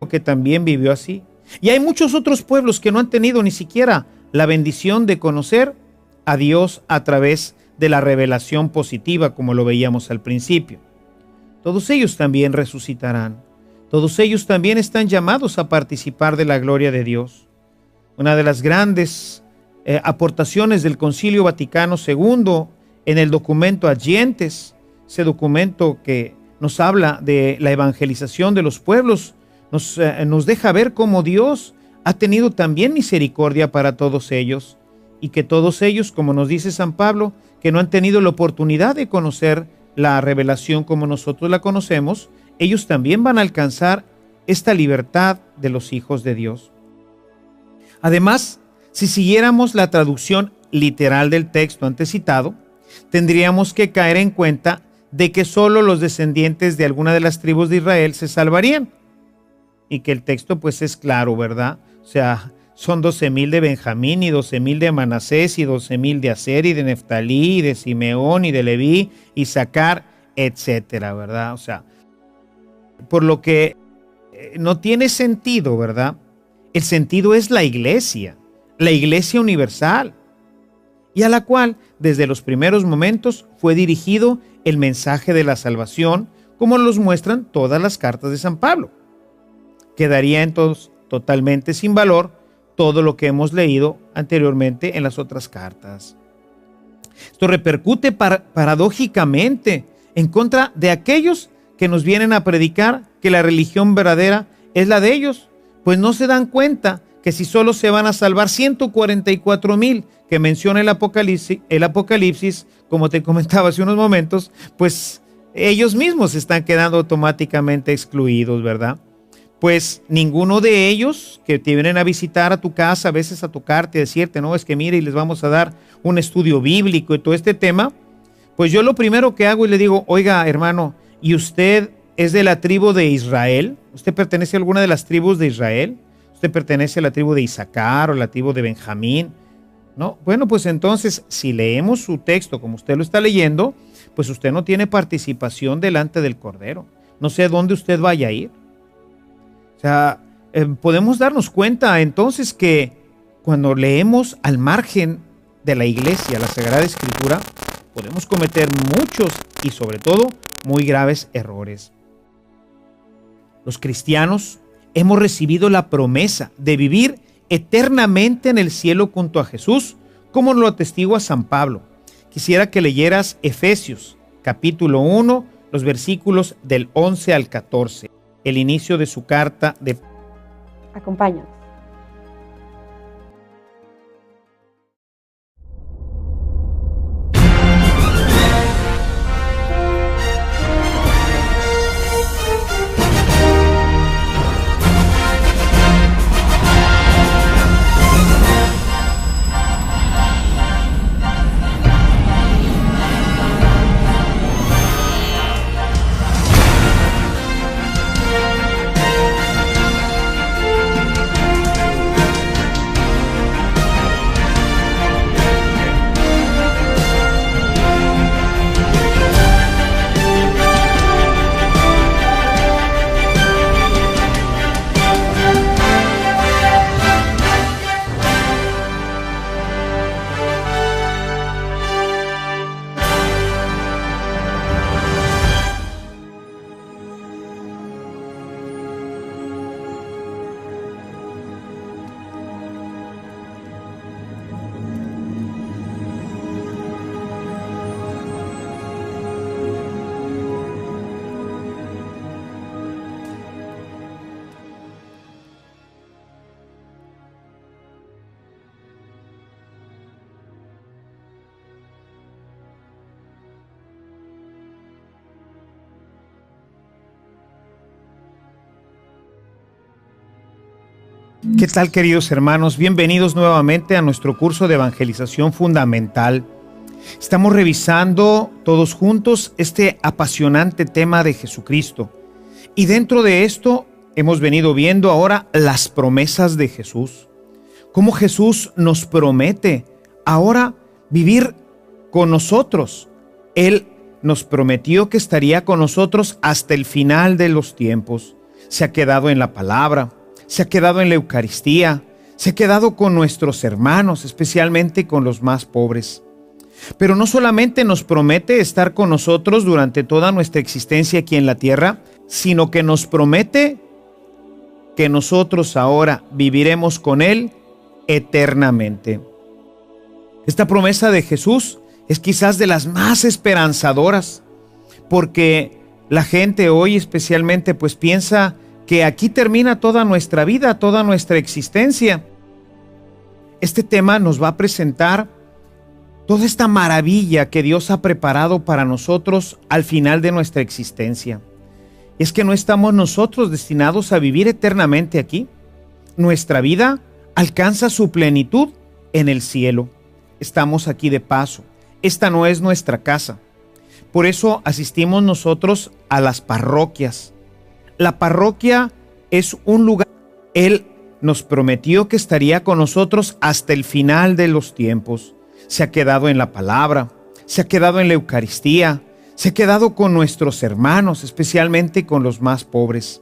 Que también vivió así. Y hay muchos otros pueblos que no han tenido ni siquiera la bendición de conocer a Dios a través de la revelación positiva, como lo veíamos al principio. Todos ellos también resucitarán. Todos ellos también están llamados a participar de la gloria de Dios. Una de las grandes aportaciones del Concilio Vaticano II en el documento Adyentes, ese documento que nos habla de la evangelización de los pueblos, nos deja ver cómo Dios ha tenido también misericordia para todos ellos, y que todos ellos, como nos dice San Pablo, que no han tenido la oportunidad de conocer la revelación como nosotros la conocemos, ellos también van a alcanzar esta libertad de los hijos de Dios. Además, si siguiéramos la traducción literal del texto antes citado, tendríamos que caer en cuenta de que solo los descendientes de alguna de las tribus de Israel se salvarían. Y que el texto pues es claro, ¿verdad? O sea, son 12,000 de Benjamín y 12,000 de Manasés y 12,000 de Aser y de Neftalí y de Simeón y de Leví, Isaacar, etcétera, ¿verdad? O sea, por lo que no tiene sentido, ¿verdad? El sentido es la iglesia universal, y a la cual desde los primeros momentos fue dirigido el mensaje de la salvación, como los muestran todas las cartas de San Pablo. Quedaría entonces totalmente sin valor todo lo que hemos leído anteriormente en las otras cartas. Esto repercute paradójicamente en contra de aquellos que nos vienen a predicar que la religión verdadera es la de ellos, pues no se dan cuenta que si solo se van a salvar 144,000 que menciona el Apocalipsis, como te comentaba hace unos momentos, pues ellos mismos están quedando automáticamente excluidos, ¿verdad? Pues ninguno de ellos que te vienen a visitar a tu casa, a veces a tocarte, a decirte, no, es que mire, y les vamos a dar un estudio bíblico y todo este tema, pues yo lo primero que hago y le digo, oiga, hermano, ¿y usted es de la tribu de Israel? ¿Usted pertenece a alguna de las tribus de Israel? ¿Usted pertenece a la tribu de Isaacar o la tribu de Benjamín? ¿No? Bueno, pues entonces, si leemos su texto como usted lo está leyendo, pues usted no tiene participación delante del Cordero. No sé dónde usted vaya a ir. O sea, podemos darnos cuenta entonces que cuando leemos al margen de la iglesia, la Sagrada Escritura, podemos cometer muchos y sobre todo muy graves errores. Los cristianos hemos recibido la promesa de vivir eternamente en el cielo junto a Jesús, como lo atestigua San Pablo. Quisiera que leyeras Efesios, capítulo 1, los versículos del 11 al 14, el inicio de su carta de... Acompáñanos. ¿Qué tal, queridos hermanos? Bienvenidos nuevamente a nuestro curso de evangelización fundamental. Estamos revisando todos juntos este apasionante tema de Jesucristo. Y dentro de esto hemos venido viendo ahora las promesas de Jesús. Cómo Jesús nos promete ahora vivir con nosotros. Él nos prometió que estaría con nosotros hasta el final de los tiempos. Se ha quedado en la palabra, se ha quedado en la Eucaristía, se ha quedado con nuestros hermanos, especialmente con los más pobres. Pero no solamente nos promete estar con nosotros durante toda nuestra existencia aquí en la tierra, sino que nos promete que nosotros ahora viviremos con Él eternamente. Esta promesa de Jesús es quizás de las más esperanzadoras, porque la gente hoy especialmente pues piensa que aquí termina toda nuestra vida, toda nuestra existencia. Este tema nos va a presentar toda esta maravilla que Dios ha preparado para nosotros al final de nuestra existencia. Es que no estamos nosotros destinados a vivir eternamente aquí. Nuestra vida alcanza su plenitud en el cielo. Estamos aquí de paso. Esta no es nuestra casa. Por eso asistimos nosotros a las parroquias. La parroquia es un lugar. Él nos prometió que estaría con nosotros hasta el final de los tiempos. Se ha quedado en la palabra, se ha quedado en la Eucaristía, se ha quedado con nuestros hermanos, especialmente con los más pobres.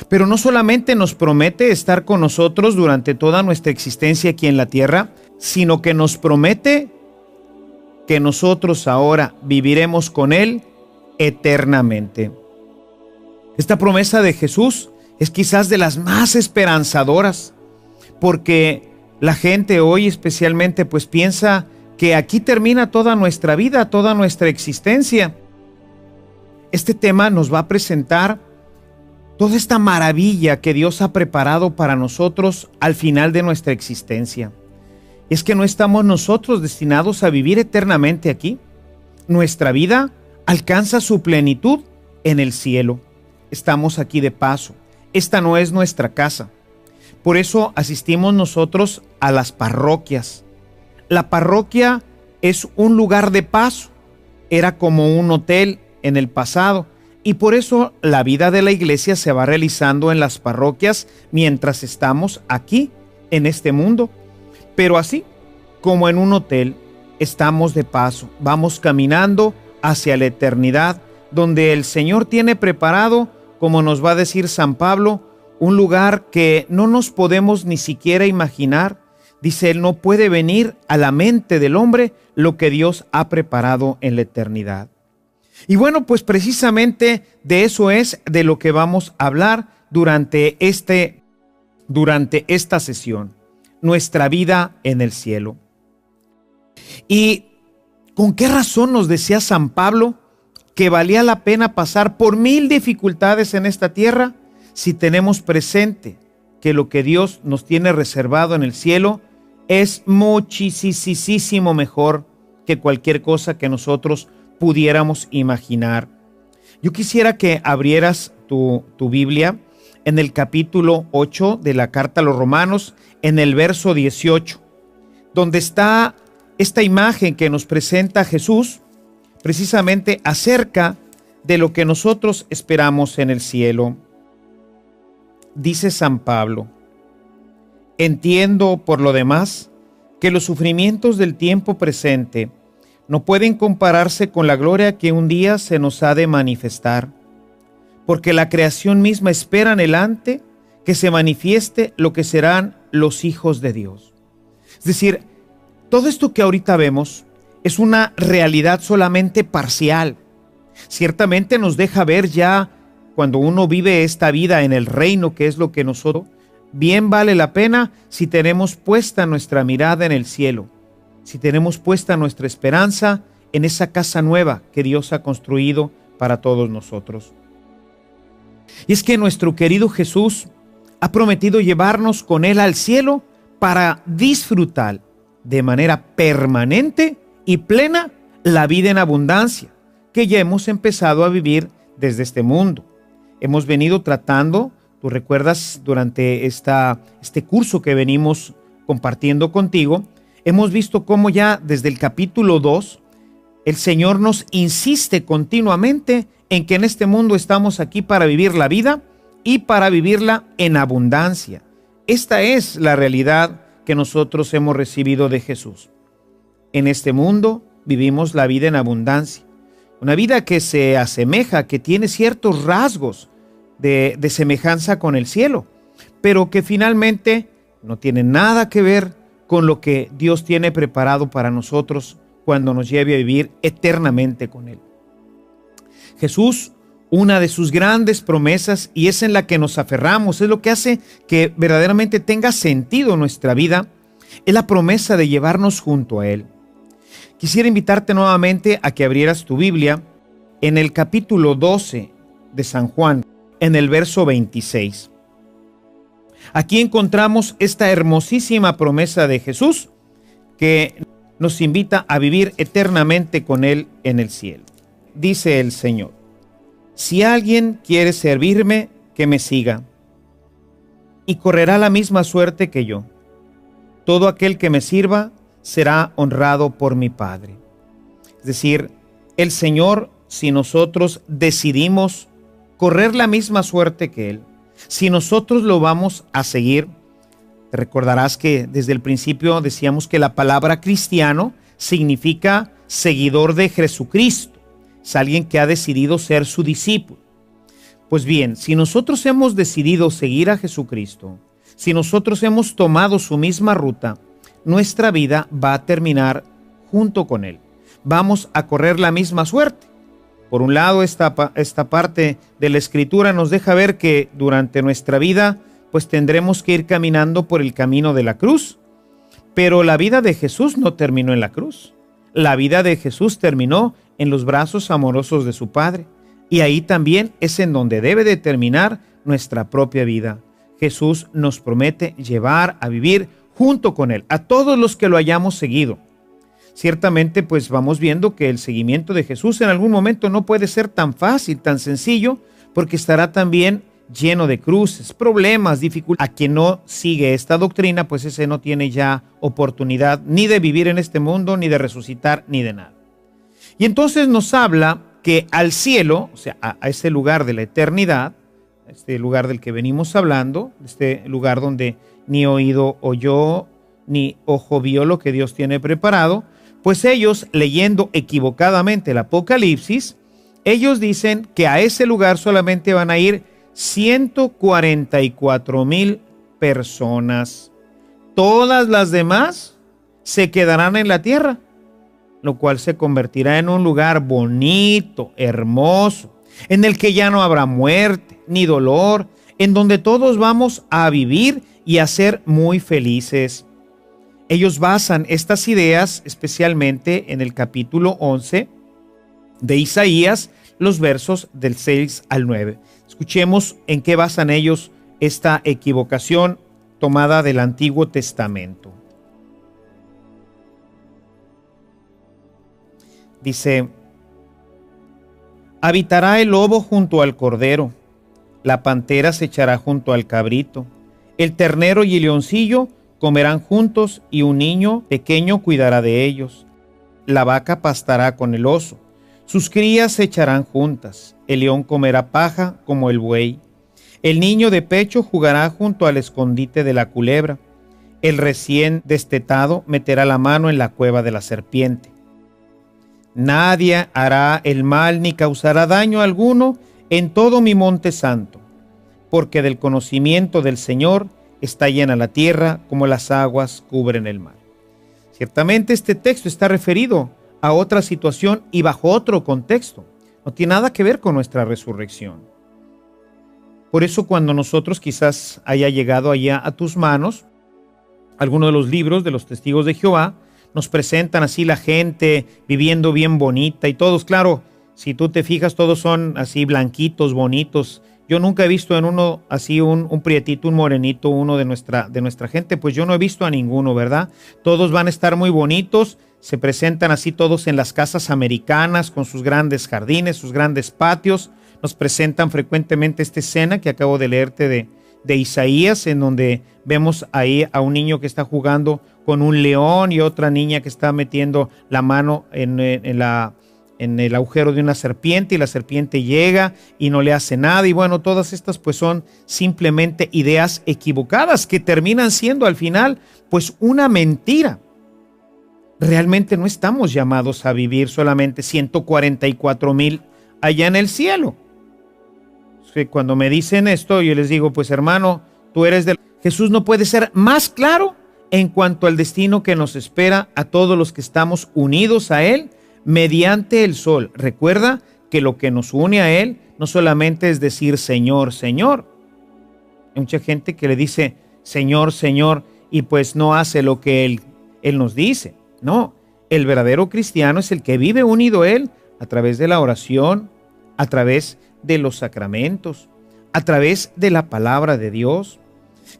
Pero no solamente nos promete estar con nosotros durante toda nuestra existencia aquí en la tierra, sino que nos promete que nosotros ahora viviremos con Él eternamente. Esta promesa de Jesús es quizás de las más esperanzadoras, porque la gente hoy especialmente pues piensa que aquí termina toda nuestra vida, toda nuestra existencia. Este tema nos va a presentar toda esta maravilla que Dios ha preparado para nosotros al final de nuestra existencia. Es que no estamos nosotros destinados a vivir eternamente aquí. Nuestra vida alcanza su plenitud en el cielo. Estamos aquí de paso. Esta no es nuestra casa. Por eso asistimos nosotros a las parroquias. La parroquia es un lugar de paso. Era como un hotel en el pasado. Y por eso la vida de la iglesia se va realizando en las parroquias mientras estamos aquí, en este mundo. Pero así, como en un hotel, estamos de paso. Vamos caminando hacia la eternidad, donde el Señor tiene preparado, como nos va a decir San Pablo, un lugar que no nos podemos ni siquiera imaginar. Dice él, no puede venir a la mente del hombre lo que Dios ha preparado en la eternidad. Y bueno, pues precisamente de eso es de lo que vamos a hablar durante esta sesión. Nuestra vida en el cielo. ¿Y con qué razón nos decía San Pablo que valía la pena pasar por 1000 dificultades en esta tierra si tenemos presente que lo que Dios nos tiene reservado en el cielo es muchísimo mejor que cualquier cosa que nosotros pudiéramos imaginar? Yo quisiera que abrieras tu Biblia en el capítulo 8 de la carta a los Romanos, en el verso 18, donde está esta imagen que nos presenta Jesús precisamente acerca de lo que nosotros esperamos en el cielo. Dice San Pablo: entiendo por lo demás que los sufrimientos del tiempo presente no pueden compararse con la gloria que un día se nos ha de manifestar, porque la creación misma espera anhelante que se manifieste lo que serán los hijos de Dios. Es decir, todo esto que ahorita vemos es una realidad solamente parcial. Ciertamente nos deja ver ya cuando uno vive esta vida en el reino, que es lo que nosotros, bien vale la pena si tenemos puesta nuestra mirada en el cielo, si tenemos puesta nuestra esperanza en esa casa nueva que Dios ha construido para todos nosotros. Y es que nuestro querido Jesús ha prometido llevarnos con Él al cielo para disfrutar de manera permanente y plena la vida en abundancia que ya hemos empezado a vivir desde este mundo. Hemos venido tratando Tú recuerdas durante este curso que venimos compartiendo contigo, hemos visto cómo ya desde el capítulo 2, el Señor nos insiste continuamente en que en este mundo estamos aquí para vivir la vida y para vivirla en abundancia. Esta es la realidad que nosotros hemos recibido de Jesús. En este mundo vivimos la vida en abundancia, una vida que se asemeja, que tiene ciertos rasgos de semejanza con el cielo, pero que finalmente no tiene nada que ver con lo que Dios tiene preparado para nosotros cuando nos lleve a vivir eternamente con Él. Jesús, una de sus grandes promesas, y es en la que nos aferramos, es lo que hace que verdaderamente tenga sentido nuestra vida, es la promesa de llevarnos junto a Él. Quisiera invitarte nuevamente a que abrieras tu Biblia en el capítulo 12 de San Juan, en el verso 26. Aquí encontramos esta hermosísima promesa de Jesús que nos invita a vivir eternamente con Él en el cielo. Dice el Señor: si alguien quiere servirme, que me siga, y correrá la misma suerte que yo. Todo aquel que me sirva será honrado por mi Padre. Es decir, el Señor, si nosotros decidimos correr la misma suerte que Él, si nosotros lo vamos a seguir, te recordarás que desde el principio decíamos que la palabra cristiano significa seguidor de Jesucristo. Es alguien que ha decidido ser su discípulo. Pues bien, si nosotros hemos decidido seguir a Jesucristo, si nosotros hemos tomado su misma ruta, nuestra vida va a terminar junto con Él. Vamos a correr la misma suerte. Por un lado, esta parte de la Escritura nos deja ver que durante nuestra vida, pues tendremos que ir caminando por el camino de la cruz. Pero la vida de Jesús no terminó en la cruz. La vida de Jesús terminó en los brazos amorosos de su Padre. Y ahí también es en donde debe de terminar nuestra propia vida. Jesús nos promete llevar a vivir junto con Él a todos los que lo hayamos seguido. Ciertamente, pues vamos viendo que el seguimiento de Jesús en algún momento no puede ser tan fácil, tan sencillo, porque estará también lleno de cruces, problemas, dificultades. A quien no sigue esta doctrina, pues ese no tiene ya oportunidad ni de vivir en este mundo, ni de resucitar, ni de nada. Y entonces nos habla que al cielo, o sea, a ese lugar de la eternidad, a este lugar del que venimos hablando, este lugar donde ni oído oyó, ni ojo vio lo que Dios tiene preparado, pues ellos, leyendo equivocadamente el Apocalipsis, ellos dicen que a ese lugar solamente van a ir 144,000 personas. Todas las demás se quedarán en la tierra, lo cual se convertirá en un lugar bonito, hermoso, en el que ya no habrá muerte ni dolor, en donde todos vamos a vivir y a ser muy felices. Ellos basan estas ideas especialmente en el capítulo 11 de Isaías, los versos del 6 al 9. Escuchemos en qué basan ellos esta equivocación tomada del Antiguo Testamento. Dice: habitará el lobo junto al cordero, la pantera se echará junto al cabrito, el ternero y el leoncillo comerán juntos y un niño pequeño cuidará de ellos. La vaca pastará con el oso, sus crías se echarán juntas, el león comerá paja como el buey. El niño de pecho jugará junto al escondite de la culebra, el recién destetado meterá la mano en la cueva de la serpiente. Nadie hará el mal ni causará daño alguno en todo mi monte santo, porque del conocimiento del Señor está llena la tierra como las aguas cubren el mar. Ciertamente este texto está referido a otra situación y bajo otro contexto. No tiene nada que ver con nuestra resurrección. Por eso cuando nosotros quizás haya llegado allá a tus manos alguno de los libros de los testigos de Jehová, nos presentan así la gente viviendo bien bonita y todos, claro, si tú te fijas, todos son así blanquitos, bonitos. Yo nunca he visto en uno así un prietito, un morenito, uno de nuestra gente, pues yo no he visto a ninguno, ¿verdad? Todos van a estar muy bonitos, se presentan así todos en las casas americanas con sus grandes jardines, sus grandes patios, nos presentan frecuentemente esta escena que acabo de leerte de Isaías, en donde vemos ahí a un niño que está jugando con un león y otra niña que está metiendo la mano en el agujero de una serpiente, y la serpiente llega y no le hace nada. Y bueno, todas estas pues son simplemente ideas equivocadas que terminan siendo al final pues una mentira. Realmente no estamos llamados a vivir solamente 144,000 allá en el cielo. Cuando me dicen esto, yo les digo, pues hermano, tú eres de... Jesús no puede ser más claro en cuanto al destino que nos espera a todos los que estamos unidos a Él mediante el sol. Recuerda que lo que nos une a Él no solamente es decir Señor, Señor. Hay mucha gente que le dice Señor, Señor, y pues no hace lo que Él nos dice. No, el verdadero cristiano es el que vive unido a Él a través de la oración, a través de los sacramentos, a través de la palabra de Dios,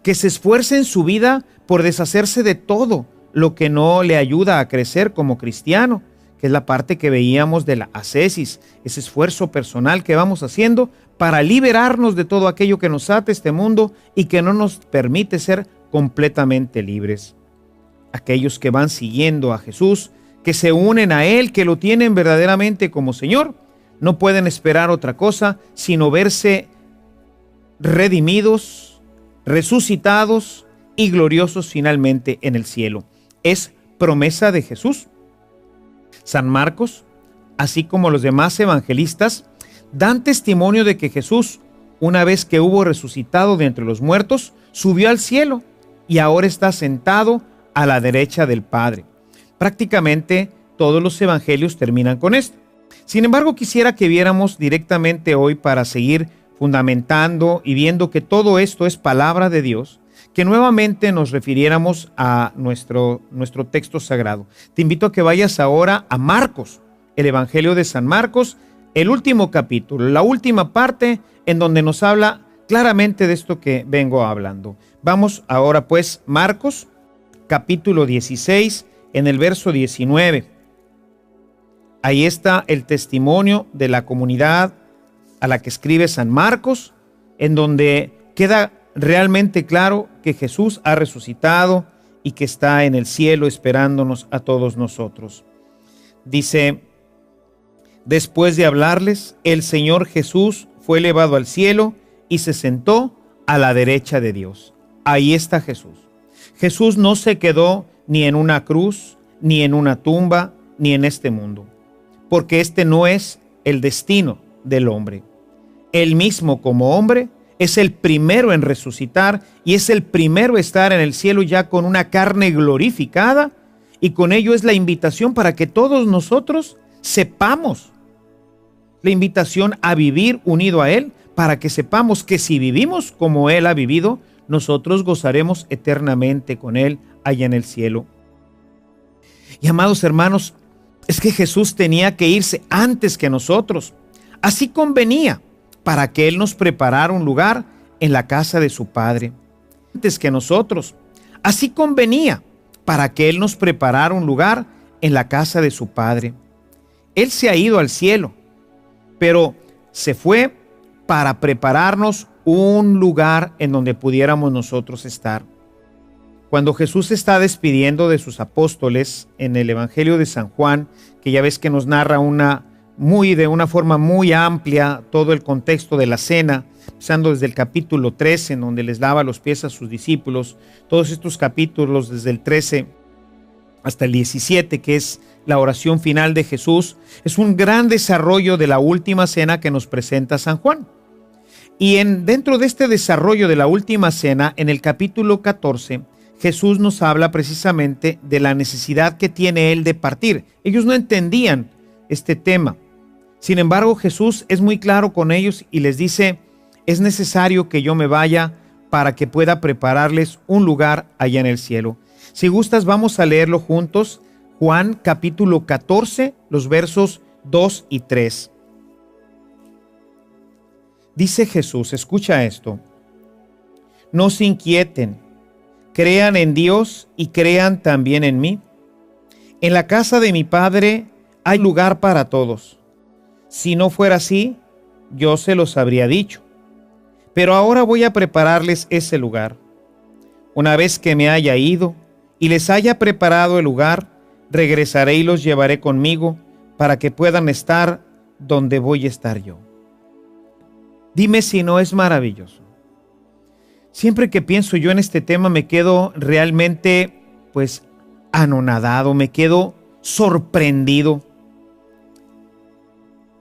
que se esfuerce en su vida por deshacerse de todo lo que no le ayuda a crecer como cristiano, que es la parte que veíamos de la ascesis, ese esfuerzo personal que vamos haciendo para liberarnos de todo aquello que nos ata a este mundo y que no nos permite ser completamente libres. Aquellos que van siguiendo a Jesús, que se unen a Él, que lo tienen verdaderamente como Señor, no pueden esperar otra cosa sino verse redimidos, resucitados y gloriosos finalmente en el cielo. Es promesa de Jesús. San Marcos, así como los demás evangelistas, dan testimonio de que Jesús, una vez que hubo resucitado de entre los muertos, subió al cielo y ahora está sentado a la derecha del Padre. Prácticamente todos los evangelios terminan con esto. Sin embargo, quisiera que viéramos directamente hoy, para seguir fundamentando y viendo que todo esto es palabra de Dios, que nuevamente nos refiriéramos a nuestro texto sagrado. Te invito a que vayas ahora a Marcos, el Evangelio de San Marcos, el último capítulo, la última parte en donde nos habla claramente de esto que vengo hablando. Vamos ahora pues, Marcos, capítulo 16, en el verso 19. Ahí está el testimonio de la comunidad a la que escribe San Marcos, en donde queda realmente claro que Jesús ha resucitado y que está en el cielo esperándonos a todos nosotros. Dice: después de hablarles, el Señor Jesús fue elevado al cielo y se sentó a la derecha de Dios. Ahí está Jesús. Jesús no se quedó ni en una cruz, ni en una tumba, ni en este mundo, porque este no es el destino del hombre. Él mismo, como hombre, es el primero en resucitar y es el primero a estar en el cielo ya con una carne glorificada, y con ello es la invitación para que todos nosotros sepamos, la invitación a vivir unido a Él, para que sepamos que si vivimos como Él ha vivido, nosotros gozaremos eternamente con Él allá en el cielo. Y amados hermanos, es que Jesús tenía que irse antes que nosotros. Así convenía, para que Él nos preparara un lugar en la casa de su Padre. Antes que nosotros. Así convenía, para que Él nos preparara un lugar en la casa de su Padre. Él se ha ido al cielo, pero se fue para prepararnos un lugar en donde pudiéramos nosotros estar. Cuando Jesús se está despidiendo de sus apóstoles en el Evangelio de San Juan, que ya ves que nos narra de una forma muy amplia todo el contexto de la cena, empezando desde el capítulo 13, en donde les lava los pies a sus discípulos, todos estos capítulos desde el 13 hasta el 17, que es la oración final de Jesús, es un gran desarrollo de la última cena que nos presenta San Juan. Y dentro de este desarrollo de la última cena, en el capítulo 14, Jesús nos habla precisamente de la necesidad que tiene Él de partir. Ellos no entendían este tema. Sin embargo, Jesús es muy claro con ellos y les dice: es necesario que yo me vaya para que pueda prepararles un lugar allá en el cielo. Si gustas, vamos a leerlo juntos. Juan capítulo 14, los versos 2 y 3. Dice Jesús, escucha esto: no se inquieten, crean en Dios y crean también en mí. En la casa de mi Padre hay lugar para todos. Si no fuera así, yo se los habría dicho. Pero ahora voy a prepararles ese lugar. Una vez que me haya ido y les haya preparado el lugar, regresaré y los llevaré conmigo para que puedan estar donde voy a estar yo. Dime si no es maravilloso. Siempre que pienso yo en este tema me quedo realmente, anonadado, me quedo sorprendido.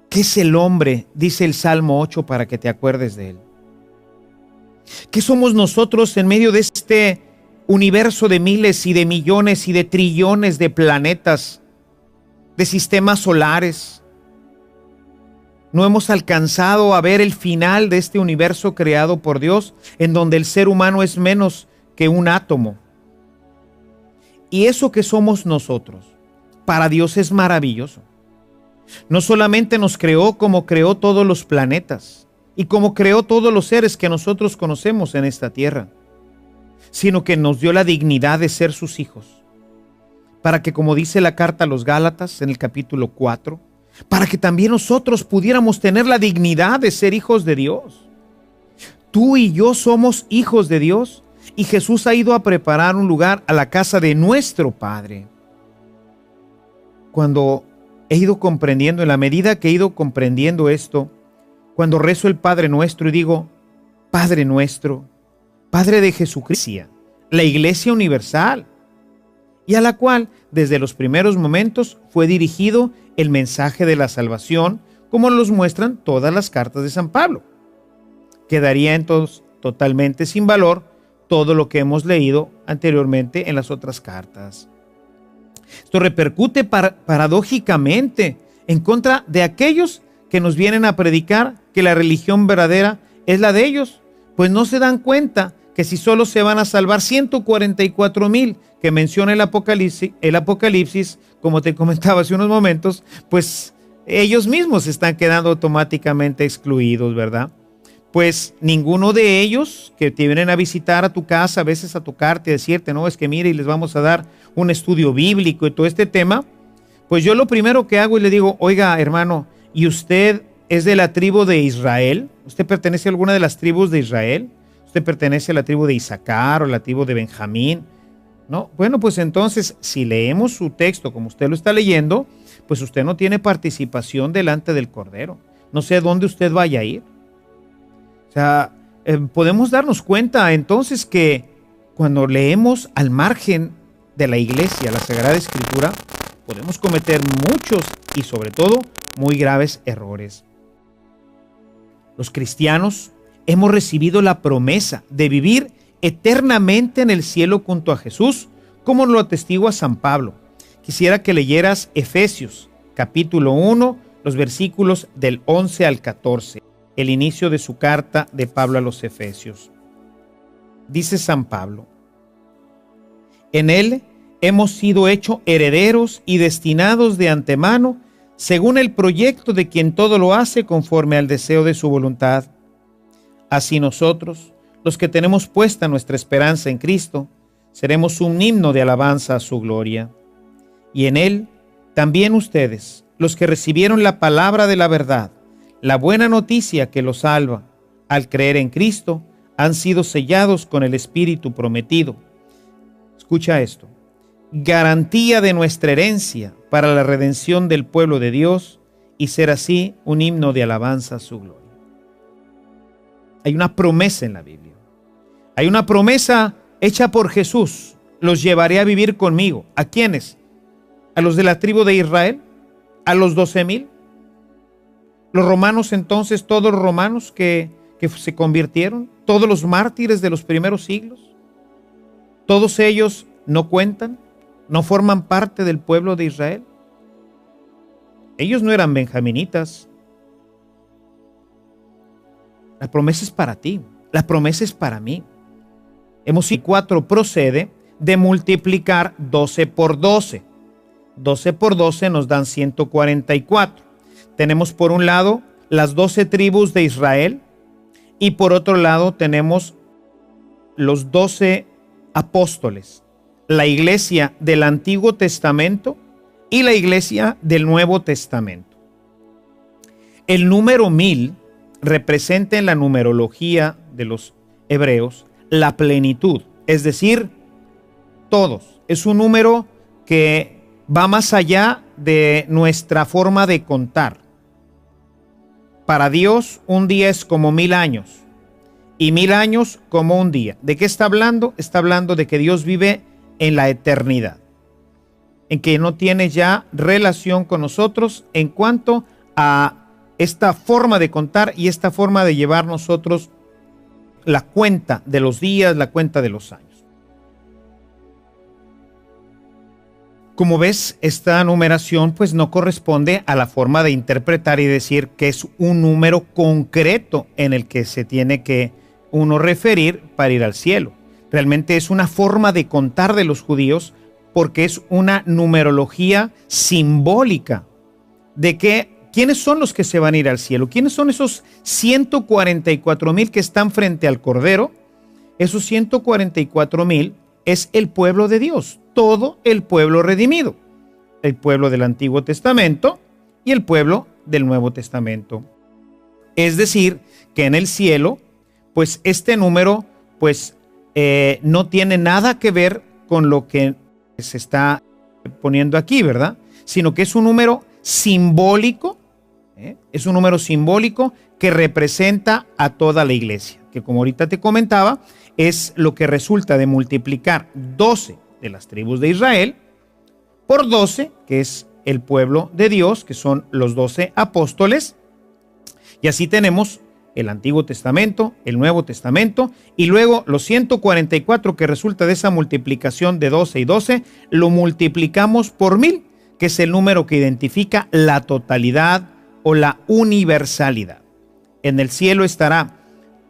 ¿Qué es el hombre? Dice el Salmo 8 para que te acuerdes de él. ¿Qué somos nosotros en medio de este universo de miles y de millones y de trillones de planetas, de sistemas solares? No hemos alcanzado a ver el final de este universo creado por Dios, en donde el ser humano es menos que un átomo. Y eso que somos nosotros, para Dios es maravilloso. No solamente nos creó como creó todos los planetas y como creó todos los seres que nosotros conocemos en esta tierra, sino que nos dio la dignidad de ser sus hijos, para que, como dice la carta a los Gálatas en el capítulo 4, para que también nosotros pudiéramos tener la dignidad de ser hijos de Dios. Tú y yo somos hijos de Dios y Jesús ha ido a preparar un lugar a la casa de nuestro Padre. Cuando he ido comprendiendo, en la medida que he ido comprendiendo esto, cuando rezo el Padre Nuestro y digo, Padre Nuestro, Padre de Jesucristo, la Iglesia Universal, y a la cual desde los primeros momentos fue dirigido el mensaje de la salvación, como nos muestran todas las cartas de San Pablo. Quedaría entonces totalmente sin valor todo lo que hemos leído anteriormente en las otras cartas. Esto repercute paradójicamente en contra de aquellos que nos vienen a predicar que la religión verdadera es la de ellos, pues no se dan cuenta que si solo se van a salvar 144,000 que menciona el Apocalipsis, como te comentaba hace unos momentos, pues ellos mismos están quedando automáticamente excluidos, ¿verdad? Pues ninguno de ellos que te vienen a visitar a tu casa, a veces a tocarte, a decirte, no, es que mire, y les vamos a dar un estudio bíblico y todo este tema, pues yo lo primero que hago y le digo, oiga, hermano, ¿y usted es de la tribu de Israel? ¿Usted pertenece a alguna de las tribus de Israel? ¿Usted pertenece a la tribu de Isaacar o a la tribu de Benjamín? ¿No? Bueno, pues entonces, si leemos su texto como usted lo está leyendo, pues usted no tiene participación delante del Cordero. No sé a dónde usted vaya a ir. O sea, podemos darnos cuenta entonces que cuando leemos al margen de la iglesia, la Sagrada Escritura, podemos cometer muchos y sobre todo muy graves errores. Los cristianos hemos recibido la promesa de vivir eternamente en el cielo junto a Jesús, como lo atestigua San Pablo. Quisiera que leyeras Efesios, capítulo 1, los versículos del 11 al 14, el inicio de su carta de Pablo a los Efesios. Dice San Pablo, en él hemos sido hechos herederos y destinados de antemano, según el proyecto de quien todo lo hace conforme al deseo de su voluntad. Así nosotros, los que tenemos puesta nuestra esperanza en Cristo, seremos un himno de alabanza a su gloria. Y en él, también ustedes, los que recibieron la palabra de la verdad, la buena noticia que los salva, al creer en Cristo, han sido sellados con el Espíritu prometido. Escucha esto. Garantía de nuestra herencia para la redención del pueblo de Dios y ser así un himno de alabanza a su gloria. Hay una promesa en la Biblia. Hay una promesa hecha por Jesús. Los llevaré a vivir conmigo. ¿A quiénes? ¿A los de la tribu de Israel? ¿A los 12,000? Los romanos entonces, todos los romanos que se convirtieron, todos los mártires de los primeros siglos, todos ellos no cuentan, no forman parte del pueblo de Israel. Ellos no eran benjaminitas. La promesa es para ti, la promesa es para mí. Hemos 4 procede de multiplicar 12 por 12. 12 por 12 nos dan 144. Tenemos por un lado las 12 tribus de Israel y por otro lado tenemos los 12 apóstoles, la iglesia del Antiguo Testamento y la iglesia del Nuevo Testamento. El número 1000 representa en la numerología de los hebreos la plenitud, es decir, todos. Es un número que va más allá de nuestra forma de contar. Para Dios, un día es como 1000 años y 1000 años como un día. ¿De qué está hablando? Está hablando de que Dios vive en la eternidad, en que no tiene ya relación con nosotros en cuanto a esta forma de contar y esta forma de llevar nosotros la cuenta de los días, la cuenta de los años. Como ves, esta numeración pues no corresponde a la forma de interpretar y decir que es un número concreto en el que se tiene que uno referir para ir al cielo. Realmente es una forma de contar de los judíos porque es una numerología simbólica de que ¿quiénes son los que se van a ir al cielo? ¿Quiénes son esos 144,000 que están frente al Cordero? Esos 144,000 es el pueblo de Dios, todo el pueblo redimido, el pueblo del Antiguo Testamento y el pueblo del Nuevo Testamento. Es decir, que en el cielo, pues este número, pues no tiene nada que ver con lo que se está poniendo aquí, ¿verdad? Sino que es un número simbólico, es un número simbólico que representa a toda la iglesia, que como ahorita te comentaba, es lo que resulta de multiplicar 12 de las tribus de Israel por 12, que es el pueblo de Dios, que son los 12 apóstoles, y así tenemos el Antiguo Testamento, el Nuevo Testamento, y luego los 144 que resulta de esa multiplicación de 12 y 12, lo multiplicamos por 1000, que es el número que identifica la totalidad o la universalidad. En el cielo estará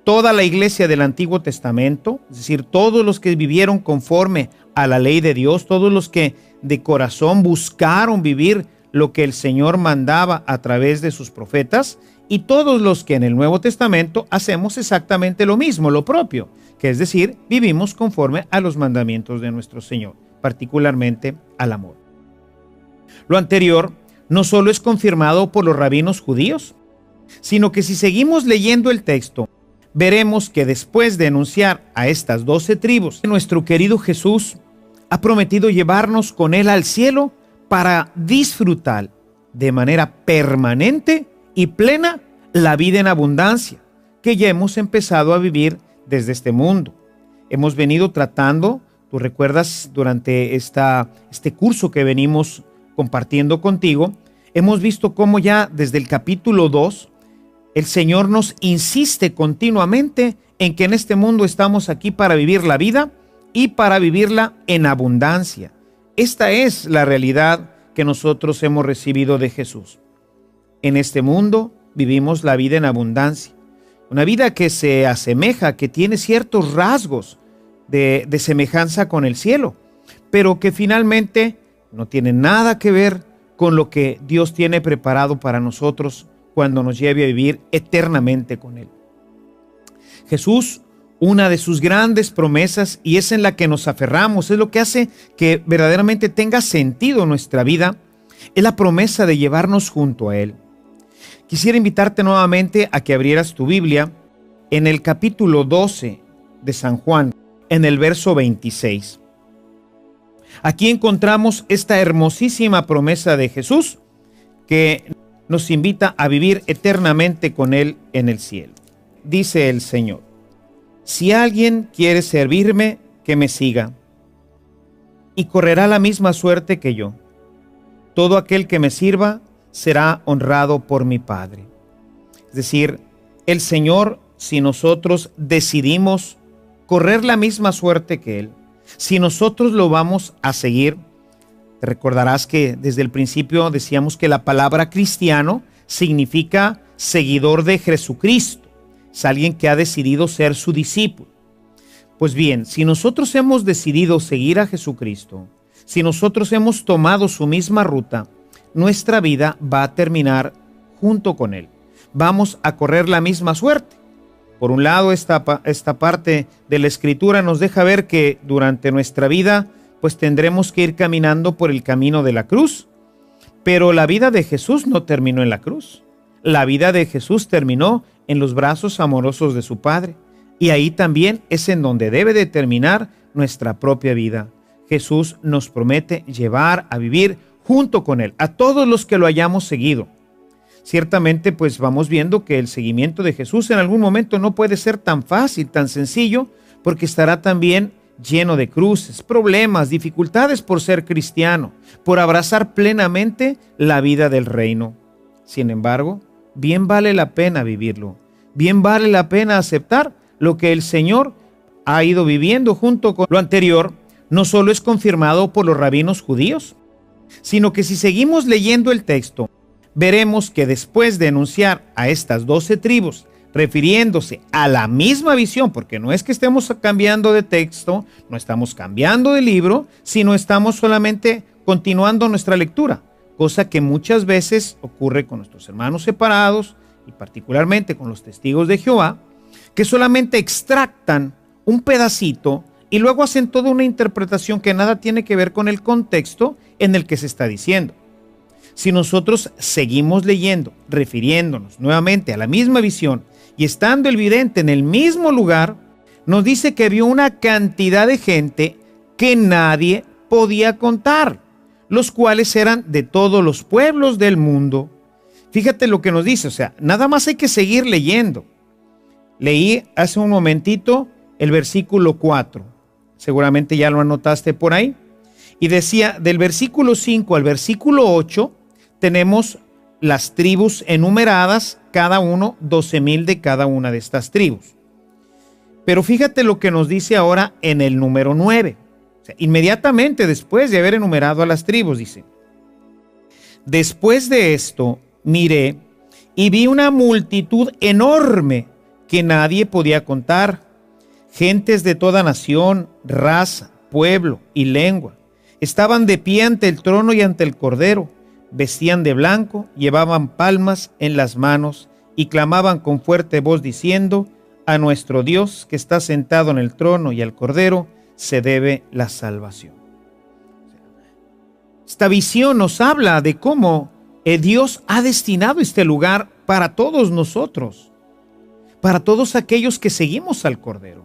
toda la iglesia del Antiguo Testamento, es decir, todos los que vivieron conforme a la ley de Dios, todos los que de corazón buscaron vivir lo que el Señor mandaba a través de sus profetas, y todos los que en el Nuevo Testamento hacemos exactamente lo mismo, lo propio, que es decir, vivimos conforme a los mandamientos de nuestro Señor, particularmente al amor. Lo anterior no solo es confirmado por los rabinos judíos, sino que si seguimos leyendo el texto, veremos que después de enunciar a estas 12 tribus, nuestro querido Jesús ha prometido llevarnos con Él al cielo para disfrutar de manera permanente y plena la vida en abundancia que ya hemos empezado a vivir desde este mundo. Hemos venido tratando, tú recuerdas, durante este curso que venimos compartiendo contigo, hemos visto cómo ya desde el capítulo 2 el Señor nos insiste continuamente en que en este mundo estamos aquí para vivir la vida y para vivirla en abundancia. Esta es la realidad que nosotros hemos recibido de Jesús. En este mundo vivimos la vida en abundancia, una vida que se asemeja, que tiene ciertos rasgos de semejanza con el cielo, pero que finalmente no tiene nada que ver con lo que Dios tiene preparado para nosotros cuando nos lleve a vivir eternamente con Él. Jesús, una de sus grandes promesas, y es en la que nos aferramos, es lo que hace que verdaderamente tenga sentido nuestra vida, es la promesa de llevarnos junto a Él. Quisiera invitarte nuevamente a que abrieras tu Biblia en el capítulo 12 de San Juan, en el verso 26. Aquí encontramos esta hermosísima promesa de Jesús que nos invita a vivir eternamente con Él en el cielo. Dice el Señor: si alguien quiere servirme, que me siga, y correrá la misma suerte que yo. Todo aquel que me sirva será honrado por mi Padre. Es decir, el Señor, si nosotros decidimos correr la misma suerte que Él, si nosotros lo vamos a seguir, te recordarás que desde el principio decíamos que la palabra cristiano significa seguidor de Jesucristo. Es alguien que ha decidido ser su discípulo. Pues bien, si nosotros hemos decidido seguir a Jesucristo, si nosotros hemos tomado su misma ruta, nuestra vida va a terminar junto con Él. Vamos a correr la misma suerte. Por un lado, esta parte de la Escritura nos deja ver que durante nuestra vida, pues tendremos que ir caminando por el camino de la cruz. Pero la vida de Jesús no terminó en la cruz. La vida de Jesús terminó en los brazos amorosos de su Padre. Y ahí también es en donde debe de terminar nuestra propia vida. Jesús nos promete llevar a vivir junto con Él a todos los que lo hayamos seguido. Ciertamente, pues vamos viendo que el seguimiento de Jesús en algún momento no puede ser tan fácil, tan sencillo, porque estará también lleno de cruces, problemas, dificultades por ser cristiano, por abrazar plenamente la vida del reino. Sin embargo, bien vale la pena vivirlo, bien vale la pena aceptar lo que el Señor ha ido viviendo junto con lo anterior. No solo es confirmado por los rabinos judíos, sino que si seguimos leyendo el texto, veremos que después de enunciar a estas 12 tribus, refiriéndose a la misma visión, porque no es que estemos cambiando de texto, no estamos cambiando de libro, sino estamos solamente continuando nuestra lectura, cosa que muchas veces ocurre con nuestros hermanos separados y particularmente con los testigos de Jehová, que solamente extractan un pedacito y luego hacen toda una interpretación que nada tiene que ver con el contexto en el que se está diciendo. Si nosotros seguimos leyendo, refiriéndonos nuevamente a la misma visión y estando el vidente en el mismo lugar, nos dice que vio una cantidad de gente que nadie podía contar, los cuales eran de todos los pueblos del mundo. Fíjate lo que nos dice, o sea, nada más hay que seguir leyendo. Leí hace un momentito el versículo 4, seguramente ya lo anotaste por ahí, y decía, del versículo 5 al versículo 8, tenemos las tribus enumeradas, cada uno 12,000 de cada una de estas tribus. Pero fíjate lo que nos dice ahora en el número 9. O sea, inmediatamente después de haber enumerado a las tribus, dice, después de esto miré y vi una multitud enorme que nadie podía contar, gentes de toda nación, raza, pueblo y lengua. Estaban de pie ante el trono y ante el Cordero, vestían de blanco, llevaban palmas en las manos y clamaban con fuerte voz diciendo, a nuestro Dios que está sentado en el trono y al Cordero se debe la salvación. Esta visión nos habla de cómo Dios ha destinado este lugar para todos nosotros, para todos aquellos que seguimos al Cordero,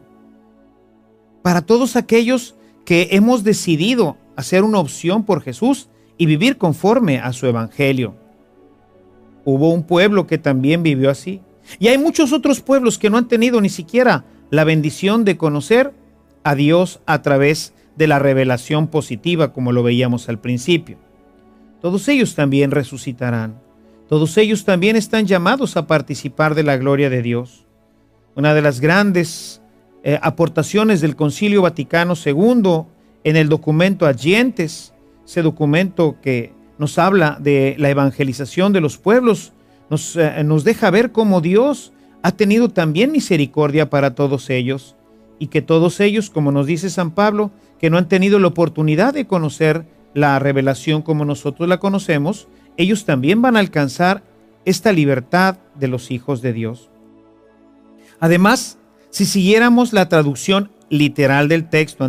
para todos aquellos que hemos decidido hacer una opción por Jesús y vivir conforme a su evangelio. Hubo un pueblo que también vivió así. Y hay muchos otros pueblos que no han tenido ni siquiera la bendición de conocer a Dios a través de la revelación positiva, como lo veíamos al principio. Todos ellos también resucitarán. Todos ellos también están llamados a participar de la gloria de Dios. Una de las grandes aportaciones del Concilio Vaticano II en el documento Adyentes, ese documento que nos habla de la evangelización de los pueblos, nos deja ver cómo Dios ha tenido también misericordia para todos ellos y que todos ellos, como nos dice San Pablo, que no han tenido la oportunidad de conocer la revelación como nosotros la conocemos, ellos también van a alcanzar esta libertad de los hijos de Dios. Además, si siguiéramos la traducción literal del texto,